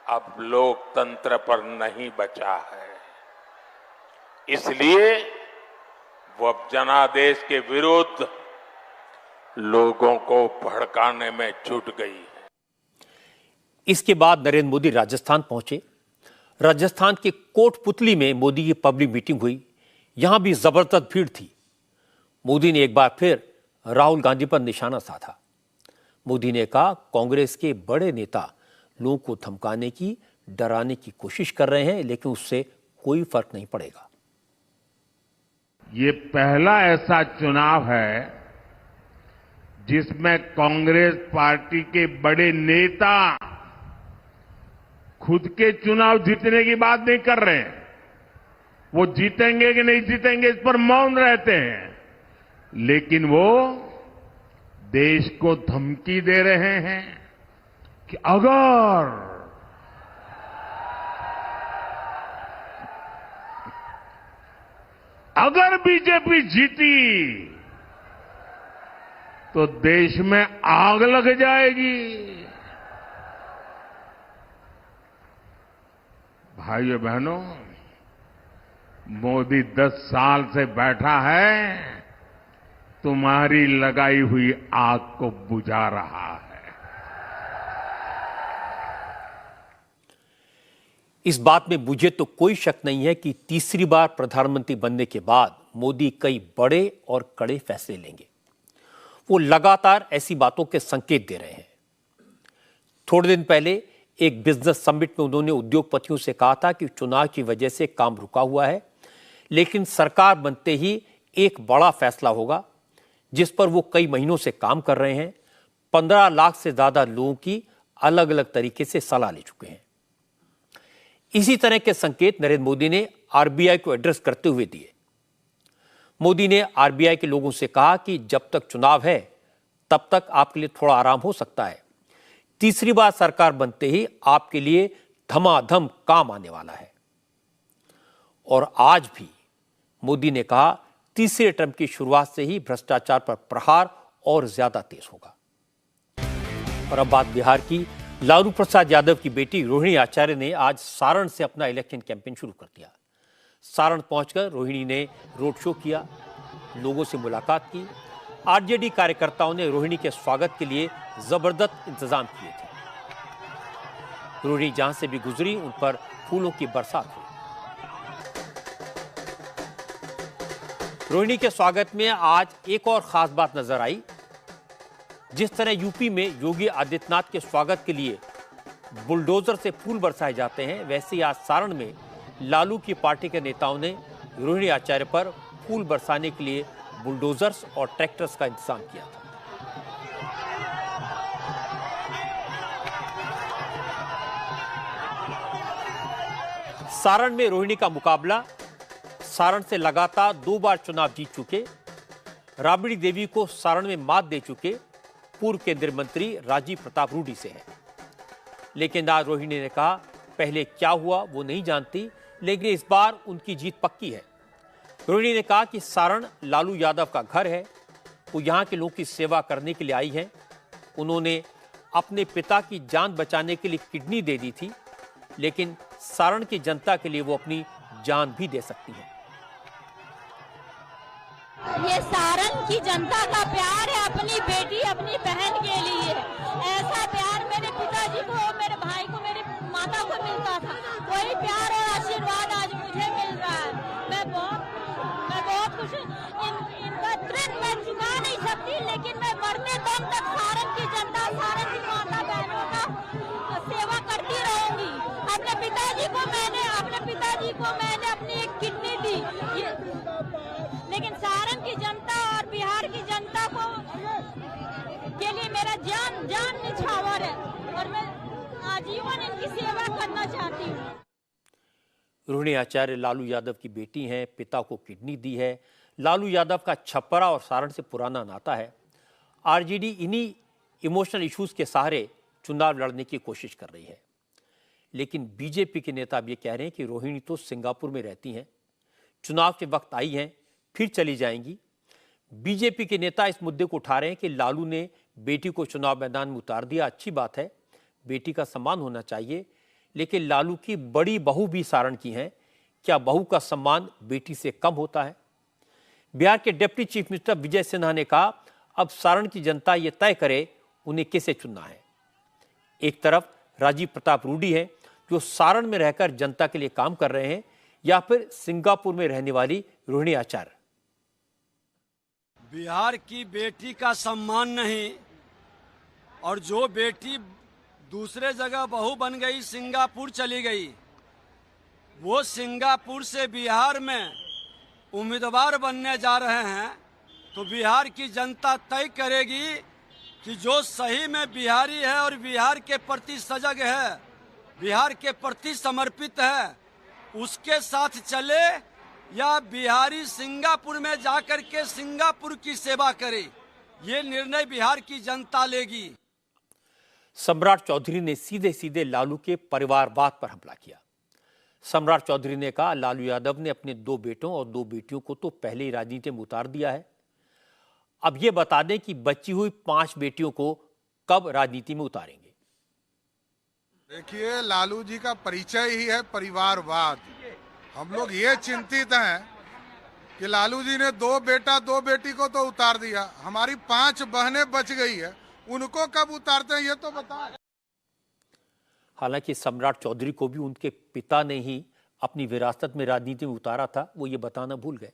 अब लोकतंत्र पर नहीं बचा है, इसलिए वो अब जनादेश के विरुद्ध लोगों को भड़काने में जुट गई है। इसके बाद नरेंद्र मोदी राजस्थान पहुंचे। राजस्थान के कोटपुतली में मोदी की पब्लिक मीटिंग हुई। यहां भी जबरदस्त भीड़ थी। मोदी ने एक बार फिर राहुल गांधी पर निशाना साधा। मोदी ने कहा, कांग्रेस के बड़े नेता लोगों को धमकाने की, डराने की कोशिश कर रहे हैं, लेकिन उससे कोई फर्क नहीं पड़ेगा। ये पहला ऐसा चुनाव है जिसमें कांग्रेस पार्टी के बड़े नेता खुद के चुनाव जीतने की बात नहीं कर रहे हैं। वो जीतेंगे कि नहीं जीतेंगे इस पर मौन रहते हैं, लेकिन वो देश को धमकी दे रहे हैं कि अगर बीजेपी जीती तो देश में आग लग जाएगी। भाइयों बहनों, मोदी 10 साल से बैठा है, तुम्हारी लगाई हुई आग को बुझा रहा है। इस बात में मुझे तो कोई शक नहीं है कि तीसरी बार प्रधानमंत्री बनने के बाद मोदी कई बड़े और कड़े फैसले लेंगे। वो लगातार ऐसी बातों के संकेत दे रहे हैं। थोड़े दिन पहले एक बिजनेस समिट में उन्होंने उद्योगपतियों से कहा था कि चुनाव की वजह से काम रुका हुआ है, लेकिन सरकार बनते ही एक बड़ा फैसला होगा जिस पर वो कई महीनों से काम कर रहे हैं। 15 लाख से ज्यादा लोगों की अलग अलग तरीके से सलाह ले चुके हैं। इसी तरह के संकेत नरेंद्र मोदी ने आरबीआई को एड्रेस करते हुए दिए। मोदी ने आरबीआई के लोगों से कहा कि जब तक चुनाव है तब तक आपके लिए थोड़ा आराम हो सकता है, तीसरी बार सरकार बनते ही आपके लिए धमाधम काम आने वाला है। और आज भी मोदी ने कहा, तीसरे टर्म की शुरुआत से ही भ्रष्टाचार पर प्रहार और ज्यादा तेज होगा। और अब बात बिहार की। लालू प्रसाद यादव की बेटी रोहिणी आचार्य ने आज सारण से अपना इलेक्शन कैंपेन शुरू कर दिया। सारण पहुंचकर रोहिणी ने रोड शो किया, लोगों से मुलाकात की आरजेडी कार्यकर्ताओं ने रोहिणी के स्वागत के लिए जबरदस्त इंतजाम किए थे। रोहिणी जहां से भी गुजरी उन पर फूलों की बरसात हुई। रोहिणी के स्वागत में आज एक और खास बात नजर आई। जिस तरह यूपी में योगी आदित्यनाथ के स्वागत के लिए बुलडोजर से फूल बरसाए जाते हैं, वैसे ही आज सारण में लालू की पार्टी के नेताओं ने रोहिणी आचार्य पर फूल बरसाने के लिए बुलडोजर्स और ट्रैक्टर्स का इंतजाम किया था। सारण में रोहिणी का मुकाबला सारण से लगातार 2 बार चुनाव जीत चुके, राबड़ी देवी को सारण में मात दे चुके पूर्व केंद्रीय मंत्री राजीव प्रताप रूडी से है। लेकिन आज रोहिणी ने कहा पहले क्या हुआ वो नहीं जानती, लेकिन इस बार उनकी जीत पक्की है। रोहिणी ने कहा कि सारण लालू यादव का घर है, वो यहाँ के लोगों की सेवा करने के लिए आई हैं। उन्होंने अपने पिता की जान बचाने के लिए किडनी दे दी थी, लेकिन सारण की जनता के लिए वो अपनी जान भी दे सकती है। ये सारण की जनता का प्यार है अपनी बेटी अपनी बहन के लिए। ऐसा प्यार मेरे पिताजी को, मेरे भाई को, मेरी माता को मिलता था, वही प्यार और आशीर्वाद आज मुझे मिल रहा है। मैं बहुत खुश हूँ। इनका ऋण मैं चुका नहीं सकती, लेकिन मैं मरने दम तक सारण की जनता, सारण की माता बहनों का सेवा करती रहूंगी। अपने पिताजी को मैंने अपनी एक किडनी दी, लेकिन सारण की जनता और बिहार की जनता को के लिए मेरा जान निछावर है और मैं आजीवन इनकी सेवा करना चाहती हूँ। रोहिणी आचार्य लालू यादव की बेटी हैं, पिता को किडनी दी है। लालू यादव का छपरा और सारण से पुराना नाता है। आरजेडी इन्हीं इमोशनल इश्यूज के सहारे चुनाव लड़ने की कोशिश कर रही है। लेकिन बीजेपी के नेता अब ये कह रहे हैं कि रोहिणी तो सिंगापुर में रहती हैं, चुनाव के वक्त आई हैं, फिर चली जाएंगी। बीजेपी के नेता इस मुद्दे को उठा रहे हैं कि लालू ने बेटी को चुनाव मैदान में उतार दिया, अच्छी बात है, बेटी का सम्मान होना चाहिए, लेकिन लालू की बड़ी बहू भी सारण की हैं, क्या बहू का सम्मान बेटी से कम होता है? बिहार के deputy chief minister Vijay Sinha ने कहा अब सारण की जनता ये तय करे उन्हें किसे चुनना है। एक तरफ राजीव प्रताप रूडी है जो सारण में रहकर जनता के लिए काम कर रहे हैं, या फिर सिंगापुर में रहने वाली रोहिणी आचार्य। बिहार की बेटी का सम्मान नहीं, और जो बेटी दूसरे जगह बहू बन गई, सिंगापुर चली गई, वो सिंगापुर से बिहार में उम्मीदवार बनने जा रहे हैं, तो बिहार की जनता तय करेगी कि जो सही में बिहारी है और बिहार के प्रति सजग है, बिहार के प्रति समर्पित है, उसके साथ चले, या बिहारी सिंगापुर में जाकर के सिंगापुर की सेवा करे। ये निर्णय बिहार की जनता लेगी। सम्राट चौधरी ने सीधे सीधे लालू के परिवारवाद पर हमला किया। सम्राट चौधरी ने कहा लालू यादव ने अपने 2 बेटों और 2 बेटियों को तो पहले ही राजनीति में उतार दिया है, अब ये बता दें कि बची हुई 5 बेटियों को कब राजनीति में उतारेंगे। देखिए, लालू जी का परिचय ही है परिवारवाद। हम लोग ये चिंतित हैं कि लालू जी ने 2 बेटा 2 बेटी को तो उतार दिया, हमारी 5 बहनें बच गई है, उनको कब उतारते हैं ये तो बताएं। हालांकि सम्राट चौधरी को भी उनके पिता ने ही अपनी विरासत में राजनीति में उतारा था, वो ये बताना भूल गए।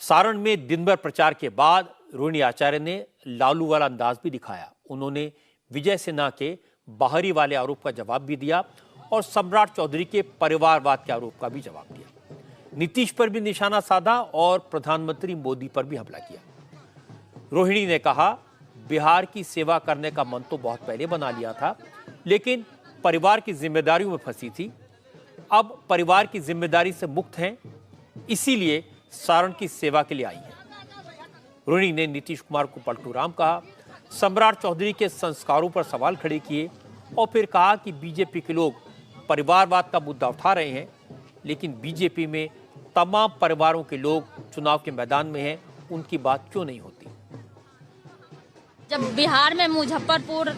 सारण में दिन भर प्रचार के बाद रोहिणी आचार्य ने लालू वाला अंदाज भी दिखाया। उन्होंने विजय सिन्हा के बाहरी वाले आरोप का जवाब भी दिया और सम्राट चौधरी के परिवारवाद के आरोप का भी जवाब दिया। नीतीश पर भी निशाना साधा और प्रधानमंत्री मोदी पर भी हमला किया। रोहिणी ने कहा बिहार की सेवा करने का मन तो बहुत पहले बना लिया था, लेकिन परिवार की जिम्मेदारियों में फंसी थी, अब परिवार की जिम्मेदारी से मुक्त हैं, इसीलिए सारण की सेवा के लिए आई है। रोहिणी ने नीतीश कुमार को पलटूराम कहा, सम्राट चौधरी के संस्कारों पर सवाल खड़े किए और फिर कहा कि बीजेपी के लोग परिवारवाद का मुद्दा उठा रहे हैं, लेकिन बीजेपी में तमाम परिवारों के लोग चुनाव के मैदान में हैं, उनकी बात क्यों नहीं होती। जब बिहार में मुजफ्फरपुर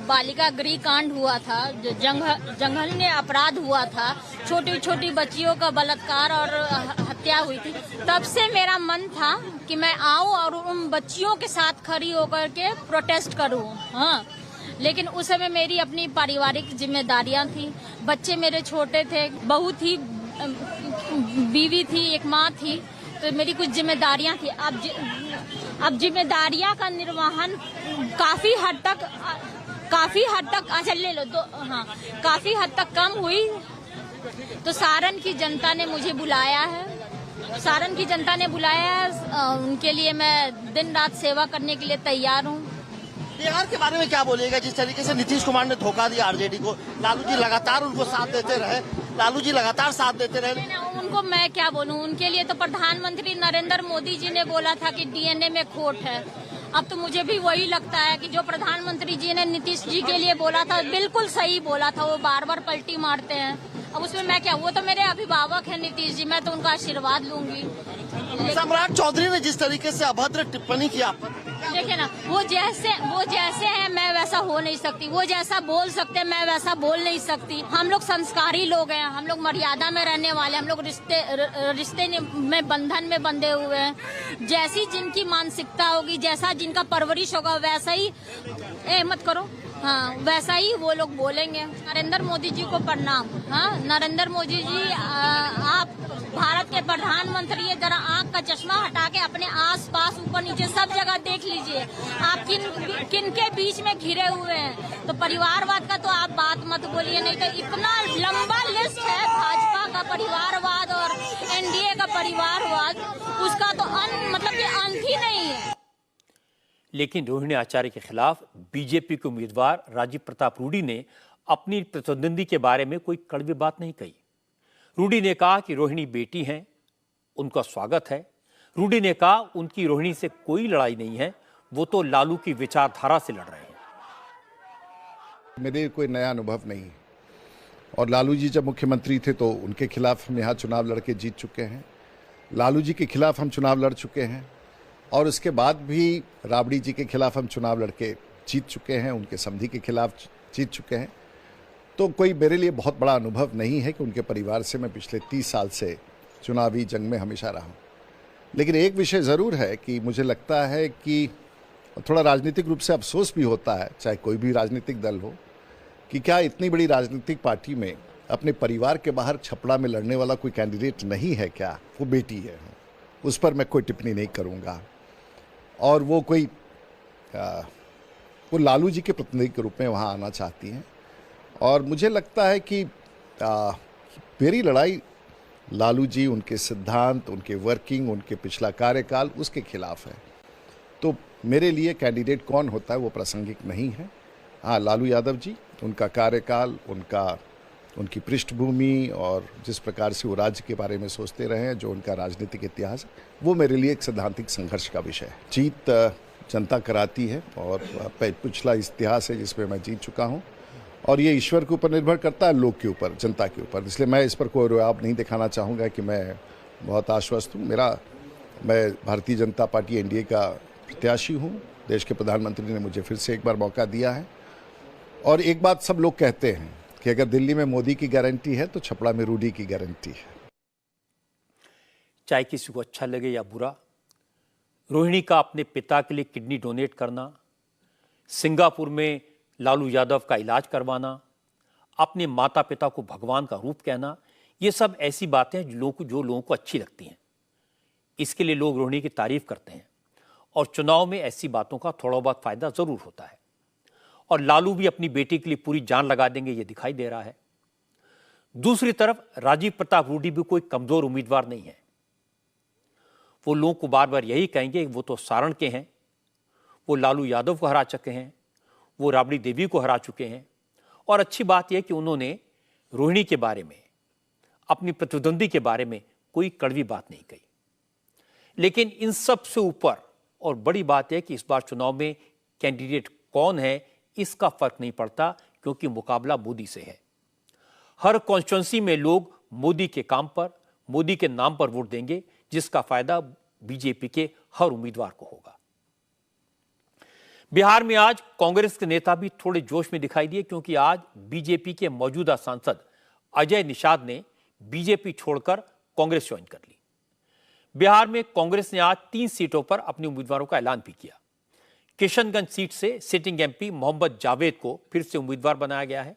बालिका गृह कांड हुआ था, जंगल अपराध हुआ था, छोटी छोटी बच्चियों का बलात्कार और हत्या हुई थी, तब से मेरा मन था कि मैं आऊं और उन बच्चियों के साथ खड़ी होकर के प्रोटेस्ट करूं। हाँ, लेकिन उस समय मेरी अपनी पारिवारिक जिम्मेदारियां थी, बच्चे मेरे छोटे थे, बहू थी, बीवी थी, एक माँ थी, तो मेरी कुछ जिम्मेदारियां थी। अब जिम्मेदारियां का निर्वहन काफी हद तक अच्छा ले लो हाँ, काफी हद तक कम हुई। तो सारण की जनता ने मुझे बुलाया है, सारण की जनता ने बुलाया है, उनके लिए मैं दिन रात सेवा करने के लिए तैयार हूँ। बिहार के बारे में क्या बोलिएगा? जिस तरीके से नीतीश कुमार ने धोखा दिया आरजेडी को, लालू जी लगातार उनको साथ देते रहे, उनको मैं क्या बोलूं? उनके लिए तो प्रधानमंत्री नरेंद्र मोदी जी ने बोला था कि डीएनए में खोट है। अब तो मुझे भी वही लगता है कि जो प्रधानमंत्री जी ने नीतीश जी के लिए बोला था बिल्कुल सही बोला था, वो बार बार पलटी मारते हैं। अब उसमें मैं क्या, वो तो मेरे अभिभावक हैं नीतीश जी, मैं तो उनका आशीर्वाद लूंगी। सम्राट चौधरी ने जिस तरीके से अभद्र टिप्पणी किया, देखिए ना, वो जैसे हैं मैं वैसा हो नहीं सकती, वो जैसा बोल सकते हैं मैं वैसा बोल नहीं सकती। हम लोग संस्कारी लोग हैं, हम लोग मर्यादा में रहने वाले, हम लोग रिश्ते में बंधन में बंधे हुए हैं। जैसी जिनकी मानसिकता होगी, जैसा जिनका परवरिश होगा, वैसा ही मत करो, हाँ वैसा ही वो लोग बोलेंगे। नरेंद्र मोदी जी को प्रणाम। हाँ, नरेंद्र मोदी जी, आप भारत के प्रधानमंत्री है, जरा आंख का चश्मा हटा के अपने आसपास ऊपर नीचे सब जगह देख लीजिए, आप किन के बीच में घिरे हुए हैं। तो परिवारवाद का तो आप बात मत बोलिए, नहीं तो इतना लंबा लिस्ट है भाजपा का परिवारवाद और एनडीए का परिवारवाद, उसका तो मतलब कि अंत ही नहीं है। लेकिन रोहिणी आचार्य के खिलाफ बीजेपी के उम्मीदवार राजीव प्रताप रूडी ने अपनी प्रतिद्वंदी के बारे में कोई कड़वी बात नहीं कही। रूडी ने कहा कि रोहिणी बेटी हैं, उनका स्वागत है। रूडी ने कहा उनकी रोहिणी से कोई लड़ाई नहीं है, वो तो लालू की विचारधारा से लड़ रहे हैं। मेरे कोई नया अनुभव नहीं, और लालू जी जब मुख्यमंत्री थे तो उनके खिलाफ हम यहाँ चुनाव लड़के जीत चुके हैं, लालू जी के खिलाफ हम चुनाव लड़ चुके हैं, और उसके बाद भी राबड़ी जी के खिलाफ हम चुनाव लड़के जीत चुके हैं, उनके समधी के खिलाफ जीत चुके हैं। तो कोई मेरे लिए बहुत बड़ा अनुभव नहीं है कि उनके परिवार से मैं पिछले 30 साल से चुनावी जंग में हमेशा रहा हूँ। लेकिन एक विषय ज़रूर है कि मुझे लगता है कि थोड़ा राजनीतिक रूप से अफसोस भी होता है, चाहे कोई भी राजनीतिक दल हो, कि क्या इतनी बड़ी राजनीतिक पार्टी में अपने परिवार के बाहर छपड़ा में लड़ने वाला कोई कैंडिडेट नहीं है क्या? वो बेटी है, उस पर मैं कोई टिप्पणी नहीं करूँगा। और वो कोई वो लालू जी के प्रतिनिधि के रूप में वहाँ आना चाहती हैं, और मुझे लगता है कि मेरी लड़ाई लालू जी, उनके सिद्धांत, उनके वर्किंग, उनके पिछला कार्यकाल, उसके खिलाफ है। तो मेरे लिए कैंडिडेट कौन होता है वो प्रासंगिक नहीं है। हाँ, लालू यादव जी, उनका कार्यकाल, उनकी पृष्ठभूमि और जिस प्रकार से वो राज्य के बारे में सोचते रहे हैं, जो उनका राजनीतिक इतिहास, वो मेरे लिए एक सैद्धांतिक संघर्ष का विषय है। जीत जनता कराती है, और पिछला इतिहास है जिसमें मैं जीत चुका हूँ, और ये ईश्वर के ऊपर निर्भर करता है, लोग के ऊपर, जनता के ऊपर। इसलिए मैं इस पर कोई रुआब नहीं दिखाना चाहूँगा कि मैं बहुत आश्वस्त हूँ। मैं भारतीय जनता पार्टी एनडीए का प्रत्याशी हूँ। देश के प्रधानमंत्री ने मुझे फिर से एक बार मौका दिया है, और एक बात सब लोग कहते हैं कि अगर दिल्ली में मोदी की गारंटी है तो छपड़ा में रूडी की गारंटी है। चाहे किसी को अच्छा लगे या बुरा, रोहिणी का अपने पिता के लिए किडनी डोनेट करना, सिंगापुर में लालू यादव का इलाज करवाना, अपने माता पिता को भगवान का रूप कहना, ये सब ऐसी बातें हैं जो लोगों को अच्छी लगती हैं। इसके लिए लोग रोहिणी की तारीफ करते हैं, और चुनाव में ऐसी बातों का थोड़ा बहुत फायदा जरूर होता है। और लालू भी अपनी बेटी के लिए पूरी जान लगा देंगे, ये दिखाई दे रहा है। दूसरी तरफ राजीव प्रताप रूडी भी कोई कमजोर उम्मीदवार नहीं है। वो लोगों को बार बार यही कहेंगे कि वो तो सारण के हैं, वो लालू यादव को हरा चुके हैं, वो राबड़ी देवी को हरा चुके हैं। और अच्छी बात यह कि उन्होंने रोहिणी के बारे में, अपनी प्रतिद्वंदी के बारे में कोई कड़वी बात नहीं कही। लेकिन इन सब से ऊपर और बड़ी बात यह कि इस बार चुनाव में कैंडिडेट कौन है इसका फर्क नहीं पड़ता, क्योंकि मुकाबला मोदी से है। हर कॉन्स्टिट्यूंसी में लोग मोदी के काम पर, मोदी के नाम पर वोट देंगे, जिसका फायदा बीजेपी के हर उम्मीदवार को होगा। बिहार में आज कांग्रेस के नेता भी थोड़े जोश में दिखाई दिए, क्योंकि आज बीजेपी के मौजूदा सांसद अजय निषाद ने बीजेपी छोड़कर कांग्रेस ज्वाइन कर ली। बिहार में कांग्रेस ने आज 3 सीटों पर अपने उम्मीदवारों का ऐलान भी किया। किशनगंज सीट से सिटिंग एमपी मोहम्मद जावेद को फिर से उम्मीदवार बनाया गया है।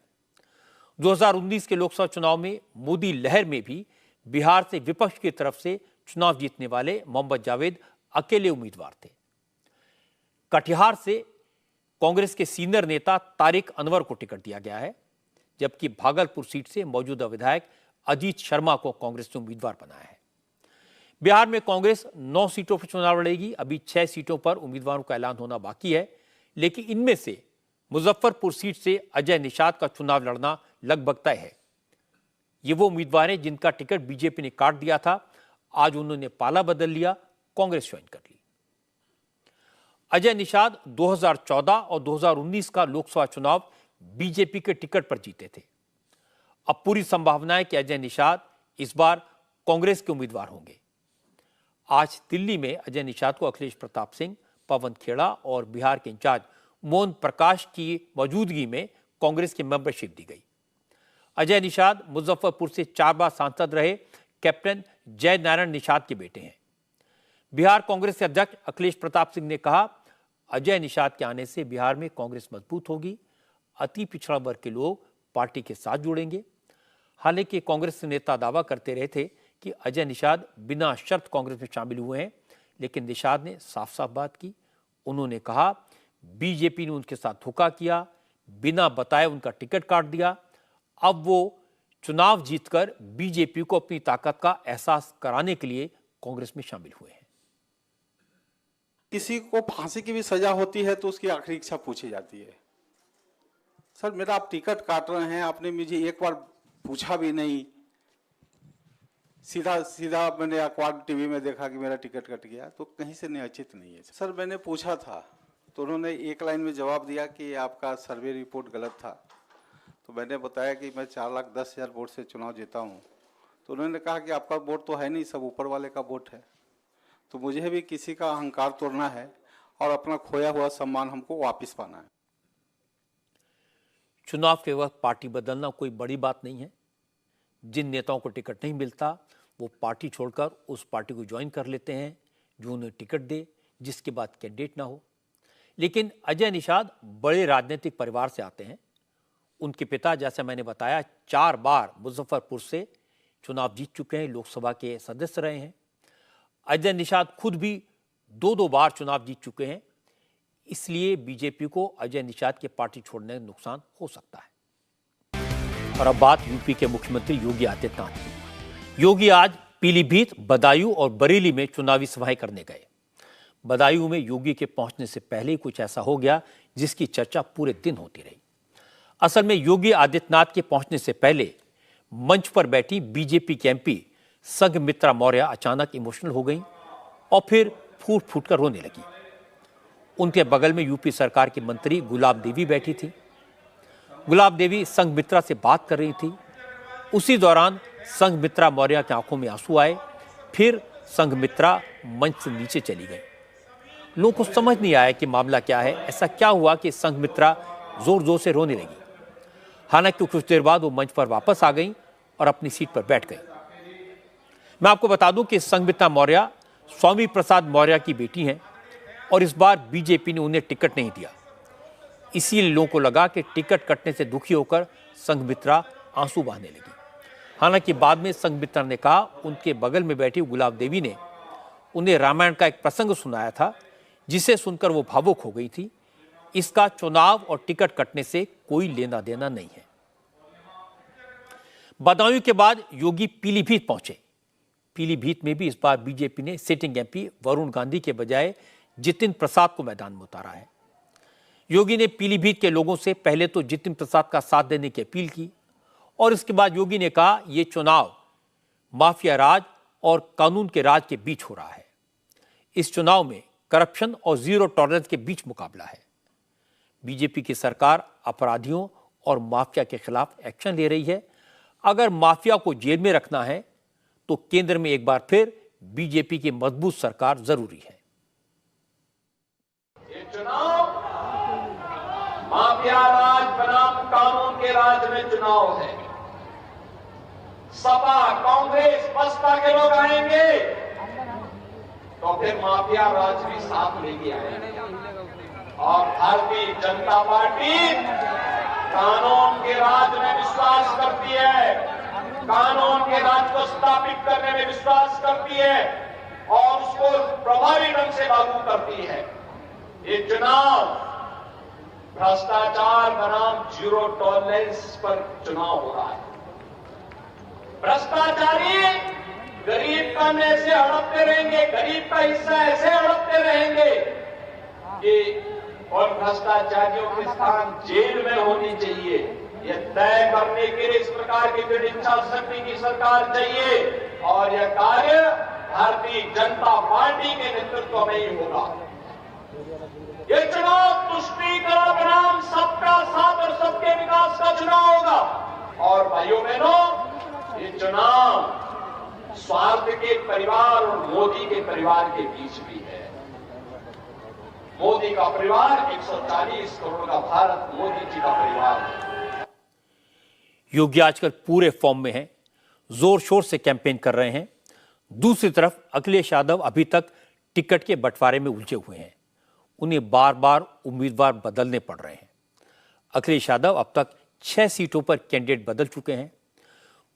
2019 के लोकसभा चुनाव में मोदी लहर में भी बिहार से विपक्ष की तरफ से चुनाव जीतने वाले मोहम्मद जावेद अकेले उम्मीदवार थे। कटिहार से कांग्रेस के सीनियर नेता तारिक अनवर को टिकट दिया गया है, जबकि भागलपुर सीट से मौजूदा विधायक अजीत शर्मा को कांग्रेस ने उम्मीदवार बनाया है। बिहार में कांग्रेस 9 सीटों पर चुनाव लड़ेगी। अभी 6 सीटों पर उम्मीदवारों का ऐलान होना बाकी है, लेकिन इनमें से मुजफ्फरपुर सीट से अजय निषाद का चुनाव लड़ना लगभग तय है। ये वो उम्मीदवार हैं जिनका टिकट बीजेपी ने काट दिया था। आज उन्होंने पाला बदल लिया, कांग्रेस ज्वाइन कर ली। अजय निषाद 2014 और 2019 का लोकसभा चुनाव बीजेपी के टिकट पर जीते थे। अब पूरी संभावना है कि अजय निषाद इस बार कांग्रेस के उम्मीदवार होंगे। आज दिल्ली में अजय निषाद को अखिलेश प्रताप सिंह, पवन खेड़ा और बिहार के इंचार्ज मोहन प्रकाश की मौजूदगी में कांग्रेस की मेंबरशिप दी गई। अजय निषाद मुजफ्फरपुर से 4 बार सांसद रहे कैप्टन जय नारायण निषाद के बेटे हैं। बिहार कांग्रेस के अध्यक्ष अखिलेश प्रताप सिंह ने कहा, अजय निषाद के आने से बिहार में कांग्रेस मजबूत होगी, अति पिछड़ा वर्ग के लोग पार्टी के साथ जुड़ेंगे। हालांकि कांग्रेस नेता दावा करते रहे थे कि अजय निषाद बिना शर्त कांग्रेस में शामिल हुए हैं, लेकिन निषाद ने साफ साफ बात की। उन्होंने कहा, बीजेपी ने उनके साथ धोखा किया, बिना बताए उनका टिकट काट दिया। अब वो चुनाव जीतकर बीजेपी को अपनी ताकत का एहसास कराने के लिए कांग्रेस में शामिल हुए हैं। किसी को फांसी की भी सजा होती है तो उसकी आखिरी इच्छा पूछी जाती है। सर, मेरा आप टिकट काट रहे हैं, आपने मुझे एक बार पूछा भी नहीं, सीधा सीधा मैंने अखबार टीवी में देखा कि मेरा टिकट कट गया, तो कहीं से निश्चित नहीं है। सर, मैंने पूछा था तो उन्होंने एक लाइन में जवाब दिया कि आपका सर्वे रिपोर्ट गलत था। तो मैंने बताया कि मैं 4,10,000 वोट से चुनाव जीता हूँ। तो उन्होंने कहा कि आपका वोट तो है नहीं, सब ऊपर वाले का वोट है। तो मुझे भी किसी का अहंकार तोड़ना है और अपना खोया हुआ सम्मान हमको वापस पाना है। चुनाव के वक्त पार्टी बदलना कोई बड़ी बात नहीं है। जिन नेताओं को टिकट नहीं मिलता वो पार्टी छोड़कर उस पार्टी को ज्वाइन कर लेते हैं जो उन्हें टिकट दे, जिसके बाद कैंडिडेट ना हो। लेकिन अजय निषाद बड़े राजनीतिक परिवार से आते हैं। उनके पिता, जैसा मैंने बताया, 4 बार मुजफ्फरपुर से चुनाव जीत चुके हैं, लोकसभा के सदस्य रहे हैं। अजय निषाद खुद भी 2-2 बार चुनाव जीत चुके हैं। इसलिए बीजेपी को अजय निषाद के पार्टी छोड़ने में नुकसान हो सकता है। और अब बात यूपी के मुख्यमंत्री योगी आदित्यनाथ की। योगी आज पीलीभीत, बदायूं और बरेली में चुनावी सभाएं करने गए। बदायूं में योगी के पहुंचने से पहले ही कुछ ऐसा हो गया जिसकी चर्चा पूरे दिन होती रही। असल में योगी आदित्यनाथ के पहुंचने से पहले मंच पर बैठी बीजेपी की एमपी संघमित्रा मौर्य अचानक इमोशनल हो गई और फिर फूट फूट कर रोने लगी। उनके बगल में यूपी सरकार की मंत्री गुलाब देवी बैठी थी। गुलाब देवी संघमित्रा से बात कर रही थी। उसी दौरान संघमित्रा मौर्य की आंखों में आंसू आए। फिर संघमित्रा मंच से नीचे चली गई। लोगों को समझ नहीं आया कि मामला क्या है, ऐसा क्या हुआ कि संघमित्रा जोर जोर से रोने लगी। हालांकि कुछ देर बाद वो मंच पर वापस आ गई और अपनी सीट पर बैठ गई। मैं आपको बता दूं कि संघमित्रा मौर्य स्वामी प्रसाद मौर्य की बेटी हैं और इस बार बीजेपी ने उन्हें टिकट नहीं दिया। इसीलिए लोगों को लगा कि टिकट कटने से दुखी होकर संघमित्रा आंसू बहाने लगी। हालांकि बाद में संघमित्रा ने कहा उनके बगल में बैठी गुलाब देवी ने उन्हें रामायण का एक प्रसंग सुनाया था जिसे सुनकर वो भावुक हो गई थी। इसका चुनाव और टिकट कटने से कोई लेना देना नहीं है। बदायूं के बाद योगी पीलीभीत पहुंचे। पीलीभीत में भी इस बार बीजेपी ने सिटिंग एमपी वरुण गांधी के बजाय जितिन प्रसाद को मैदान में उतारा है। योगी ने पीलीभीत के लोगों से पहले तो जितिन प्रसाद का साथ देने की अपील की और इसके बाद योगी ने कहा यह चुनाव माफिया राज और कानून के राज के बीच हो रहा है। इस चुनाव में करप्शन और जीरो टॉलरेंस के बीच मुकाबला है। बीजेपी की सरकार अपराधियों और माफिया के खिलाफ एक्शन ले रही है। अगर माफिया को जेल में रखना है तो केंद्र में एक बार फिर बीजेपी की मजबूत सरकार जरूरी है। ये चुनाव माफिया राज बनाम कानून के राज में चुनाव है। सपा, कांग्रेस, बसपा के लोग आएंगे तो फिर माफिया राज भी साथ लेके आएंगे। और भारतीय जनता पार्टी कानून के राज में विश्वास करती है, कानून के राज को स्थापित करने में विश्वास करती है और उसको प्रभावी ढंग से लागू करती है। ये चुनाव भ्रष्टाचार बनाम जीरो टॉलरेंस पर चुनाव हो रहा है। भ्रष्टाचारी गरीब का ऐसे हड़पते रहेंगे, गरीब का हिस्सा ऐसे हड़पते रहेंगे कि और भ्रष्टाचारियों के स्थान जेल में होनी चाहिए। यह तय करने के लिए इस प्रकार की दृढ़ इच्छा शक्ति की सरकार चाहिए और यह कार्य भारतीय जनता पार्टी के नेतृत्व में ही होगा। यह चुनाव तुष्टीकरण बनाम सबका साथ और सबके विकास का चुनाव होगा। और भाइयों बहनों, ये चुनाव स्वार्थ के परिवार और मोदी के परिवार के बीच भी है। मोदी का परिवार 140 करोड़ का भारत मोदी जी का परिवार है। योगी आजकल पूरे फॉर्म में हैं, जोर शोर से कैंपेन कर रहे हैं। दूसरी तरफ अखिलेश यादव अभी तक टिकट के बंटवारे में उलझे हुए हैं। उन्हें बार बार उम्मीदवार बदलने पड़ रहे हैं। अखिलेश यादव अब तक 6 सीटों पर कैंडिडेट बदल चुके हैं।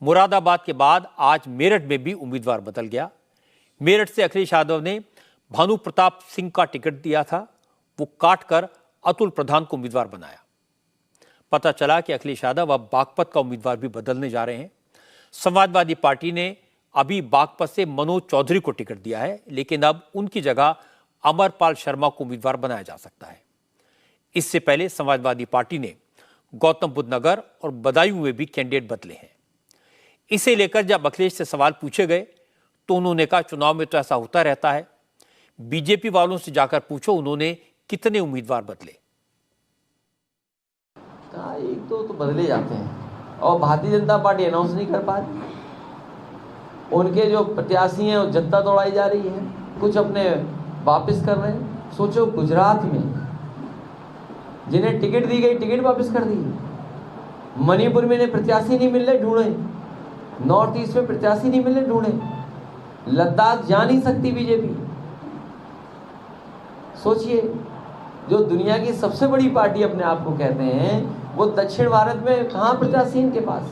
मुरादाबाद के बाद आज मेरठ में भी उम्मीदवार बदल गया। मेरठ से अखिलेश यादव ने भानु प्रताप सिंह का टिकट दिया था, वो काटकर अतुल प्रधान को उम्मीदवार बनाया। पता चला कि अखिलेश यादव अब बागपत का उम्मीदवार भी बदलने जा रहे हैं। समाजवादी पार्टी ने अभी बागपत से मनोज चौधरी को टिकट दिया है, लेकिन अब उनकी जगह अमरपाल शर्मा को उम्मीदवार बनाया जा सकता है। इससे पहले समाजवादी पार्टी ने गौतम बुद्ध नगर और बदायूं में भी कैंडिडेट बदले हैं। इसे लेकर जब अखिलेश से सवाल पूछे गए तो उन्होंने कहा, चुनाव में तो ऐसा होता रहता है, बीजेपी वालों से जाकर पूछो उन्होंने कितने उम्मीदवार बदले। कहा एक तो बदले जाते हैं और भारतीय जनता पार्टी अनाउंस नहीं कर पा रही। उनके जो प्रत्याशी हैं वो जनता दौड़ाई जा रही है, कुछ अपने वापस कर रहे हैं। सोचो गुजरात में जिन्हें टिकट दी गई टिकट वापस कर दी। मणिपुर में इन्हें प्रत्याशी नहीं मिल रहे, ढूंढे। नॉर्थ ईस्ट में प्रत्याशी नहीं मिल रहे, ढूंढे। लद्दाख जा नहीं सकती बीजेपी। सोचिए, जो दुनिया की सबसे बड़ी पार्टी अपने आप को कहते हैं, वो दक्षिण भारत में कहाँ प्रत्याशी इनके पास,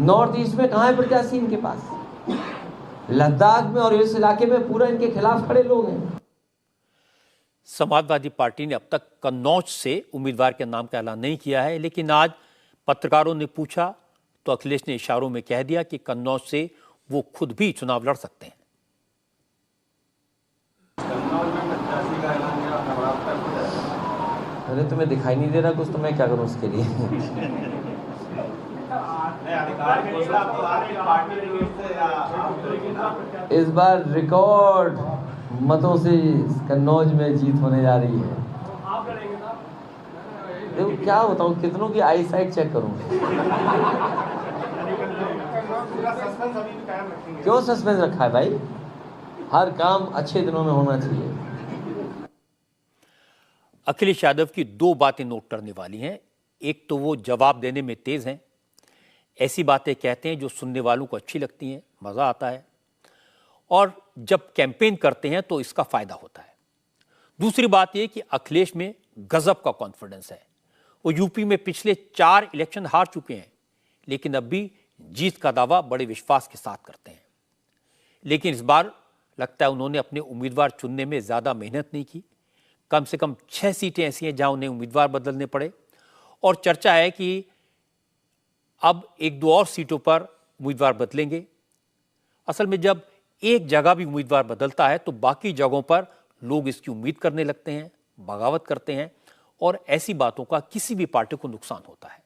नॉर्थ ईस्ट में कहाँ है प्रत्याशी इनके पास, लद्दाख में और इस इलाके में पूरा इनके खिलाफ खड़े लोग हैं। समाजवादी पार्टी ने अब तक कन्नौज से उम्मीदवार के नाम का ऐलान नहीं किया है, लेकिन आज पत्रकारों ने पूछा तो अखिलेश ने इशारों में कह दिया कि कन्नौज से वो खुद भी चुनाव लड़ सकते हैं। अरे तुम्हें दिखाई नहीं दे रहा कुछ, तो मैं क्या करूं उसके लिए। इस बार रिकॉर्ड मतों से कन्नौज में जीत होने जा रही है। देखो क्या बताऊं, कितनों की आई साइट चेक करूं। क्यों सस्पेंस रखा है भाई, हर काम अच्छे दिनों में होना चाहिए। अखिलेश यादव की 2 बातें नोट करने वाली हैं। एक तो वो जवाब देने में तेज हैं, ऐसी बातें कहते हैं जो सुनने वालों को अच्छी लगती हैं, मजा आता है, और जब कैंपेन करते हैं तो इसका फायदा होता है। दूसरी बात यह कि अखिलेश में गजब का कॉन्फिडेंस है। वो यूपी में पिछले 4 इलेक्शन हार चुके हैं, लेकिन अब भी जीत का दावा बड़े विश्वास के साथ करते हैं। लेकिन इस बार लगता है उन्होंने अपने उम्मीदवार चुनने में ज्यादा मेहनत नहीं की। कम से कम 6 सीटें ऐसी हैं जहां उन्हें उम्मीदवार बदलने पड़े, और चर्चा है कि अब 1-2 और सीटों पर उम्मीदवार बदलेंगे। असल में जब एक जगह भी उम्मीदवार बदलता है तो बाकी जगहों पर लोग इसकी उम्मीद करने लगते हैं, बगावत करते हैं, और ऐसी बातों का किसी भी पार्टी को नुकसान होता है।